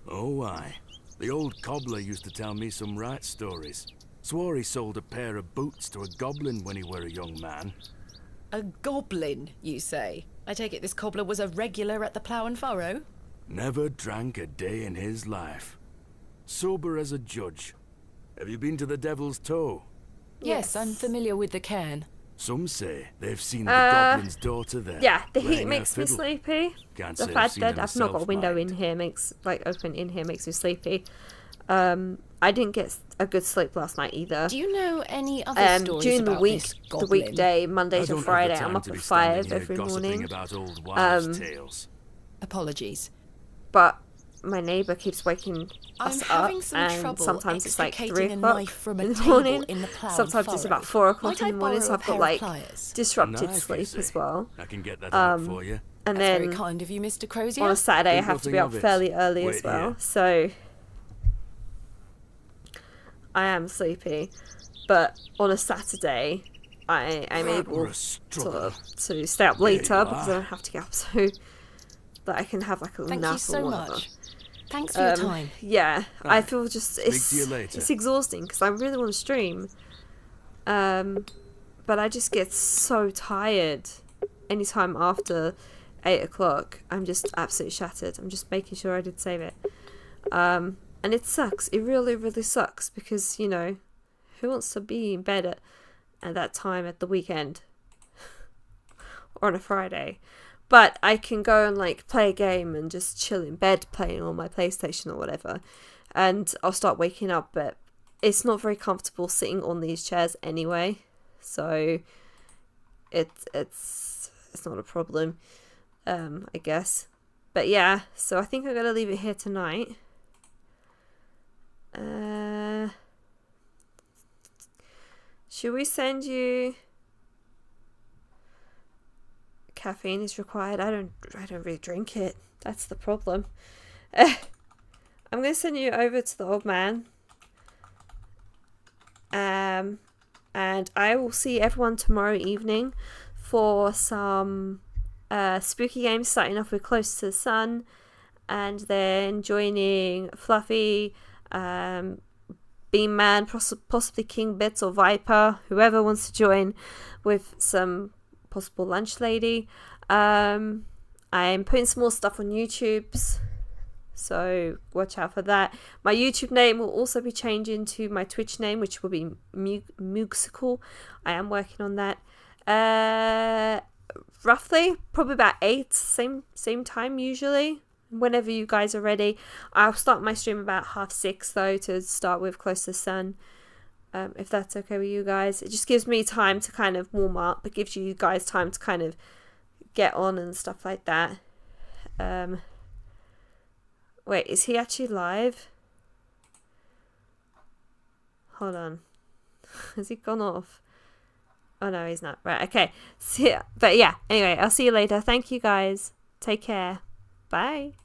Oh, aye. The old cobbler used to tell me some right stories. Swore he sold a pair of boots to a goblin when he were a young man. A goblin, you say? I take it this cobbler was a regular at the Plough and Furrow? Never drank a day in his life. Sober as a judge. Have you been to the Devil's Toe? Yes, I'm familiar with the cairn. Some say they've seen the goblin's daughter there. Yeah, the heat playing her makes me fiddle. sleepy. Can't The say I've fact seen that her I've not got a myself, window mind. in here open in here makes me sleepy. I didn't get a good sleep last night either. Do you know any other stories during the about week, this the goblin? weekday, Monday I to don't have the Friday, time I'm up to at be standing 5 here every gossiping morning. about old wives' tales. Apologies. But my neighbour keeps waking I'm us up, having some and trouble sometimes it's like 3 extricating a o'clock knife from a in the table morning. in the Plough and Sometimes it's about Furrow. 4 o'clock Might in the I morning, so borrow a I've pair got of like pliers? disrupted Knife, you sleep say? as well. I can get that out for you. And That's then very kind of you, Mr. Crozier. on a Saturday, I Think have to be nothing up of it. fairly early as Wait well. here. So I am sleepy, but on a Saturday, I'm That were able a struggle. to stay up There you later because I are. don't have to get up, so that I can have like a little Thank nap you so or whatever. much. Thanks for your time. Yeah, I Right. feel just Speak to you later. it's exhausting because I really want to stream, but I just get so tired anytime after 8 o'clock. I'm just absolutely shattered. I'm just making sure I did save it, and it sucks. It really, really sucks because who wants to be in bed at that time at the weekend or on a Friday? But I can go and like play a game and just chill in bed playing on my PlayStation or whatever. And I'll start waking up, but it's not very comfortable sitting on these chairs anyway. So it's not a problem, I guess. But yeah, so I think I'm gonna leave it here tonight. Should we send you? Caffeine is required. I don't really drink it. That's the problem. I'm gonna send you over to the old man. And I will see everyone tomorrow evening for some spooky games, starting off with Close to the Sun, and then joining Fluffy, Beam Man, possibly King Bits or Viper, whoever wants to join, with some possible lunch lady. I'm putting some more stuff on YouTube's, so watch out for that. My YouTube name will also be changing to my Twitch name, which will be Moogsicle. I am working on that. Roughly, probably about 8, same time usually. Whenever you guys are ready. I'll start my stream about 6:30 though, to start with Close to the Sun. If that's okay with you guys. It just gives me time to kind of warm up. It gives you guys time to kind of get on and stuff like that. Wait, is he actually live? Hold on. Has he gone off? Oh no, he's not. Right, okay. But yeah, anyway, I'll see you later. Thank you guys. Take care. Bye.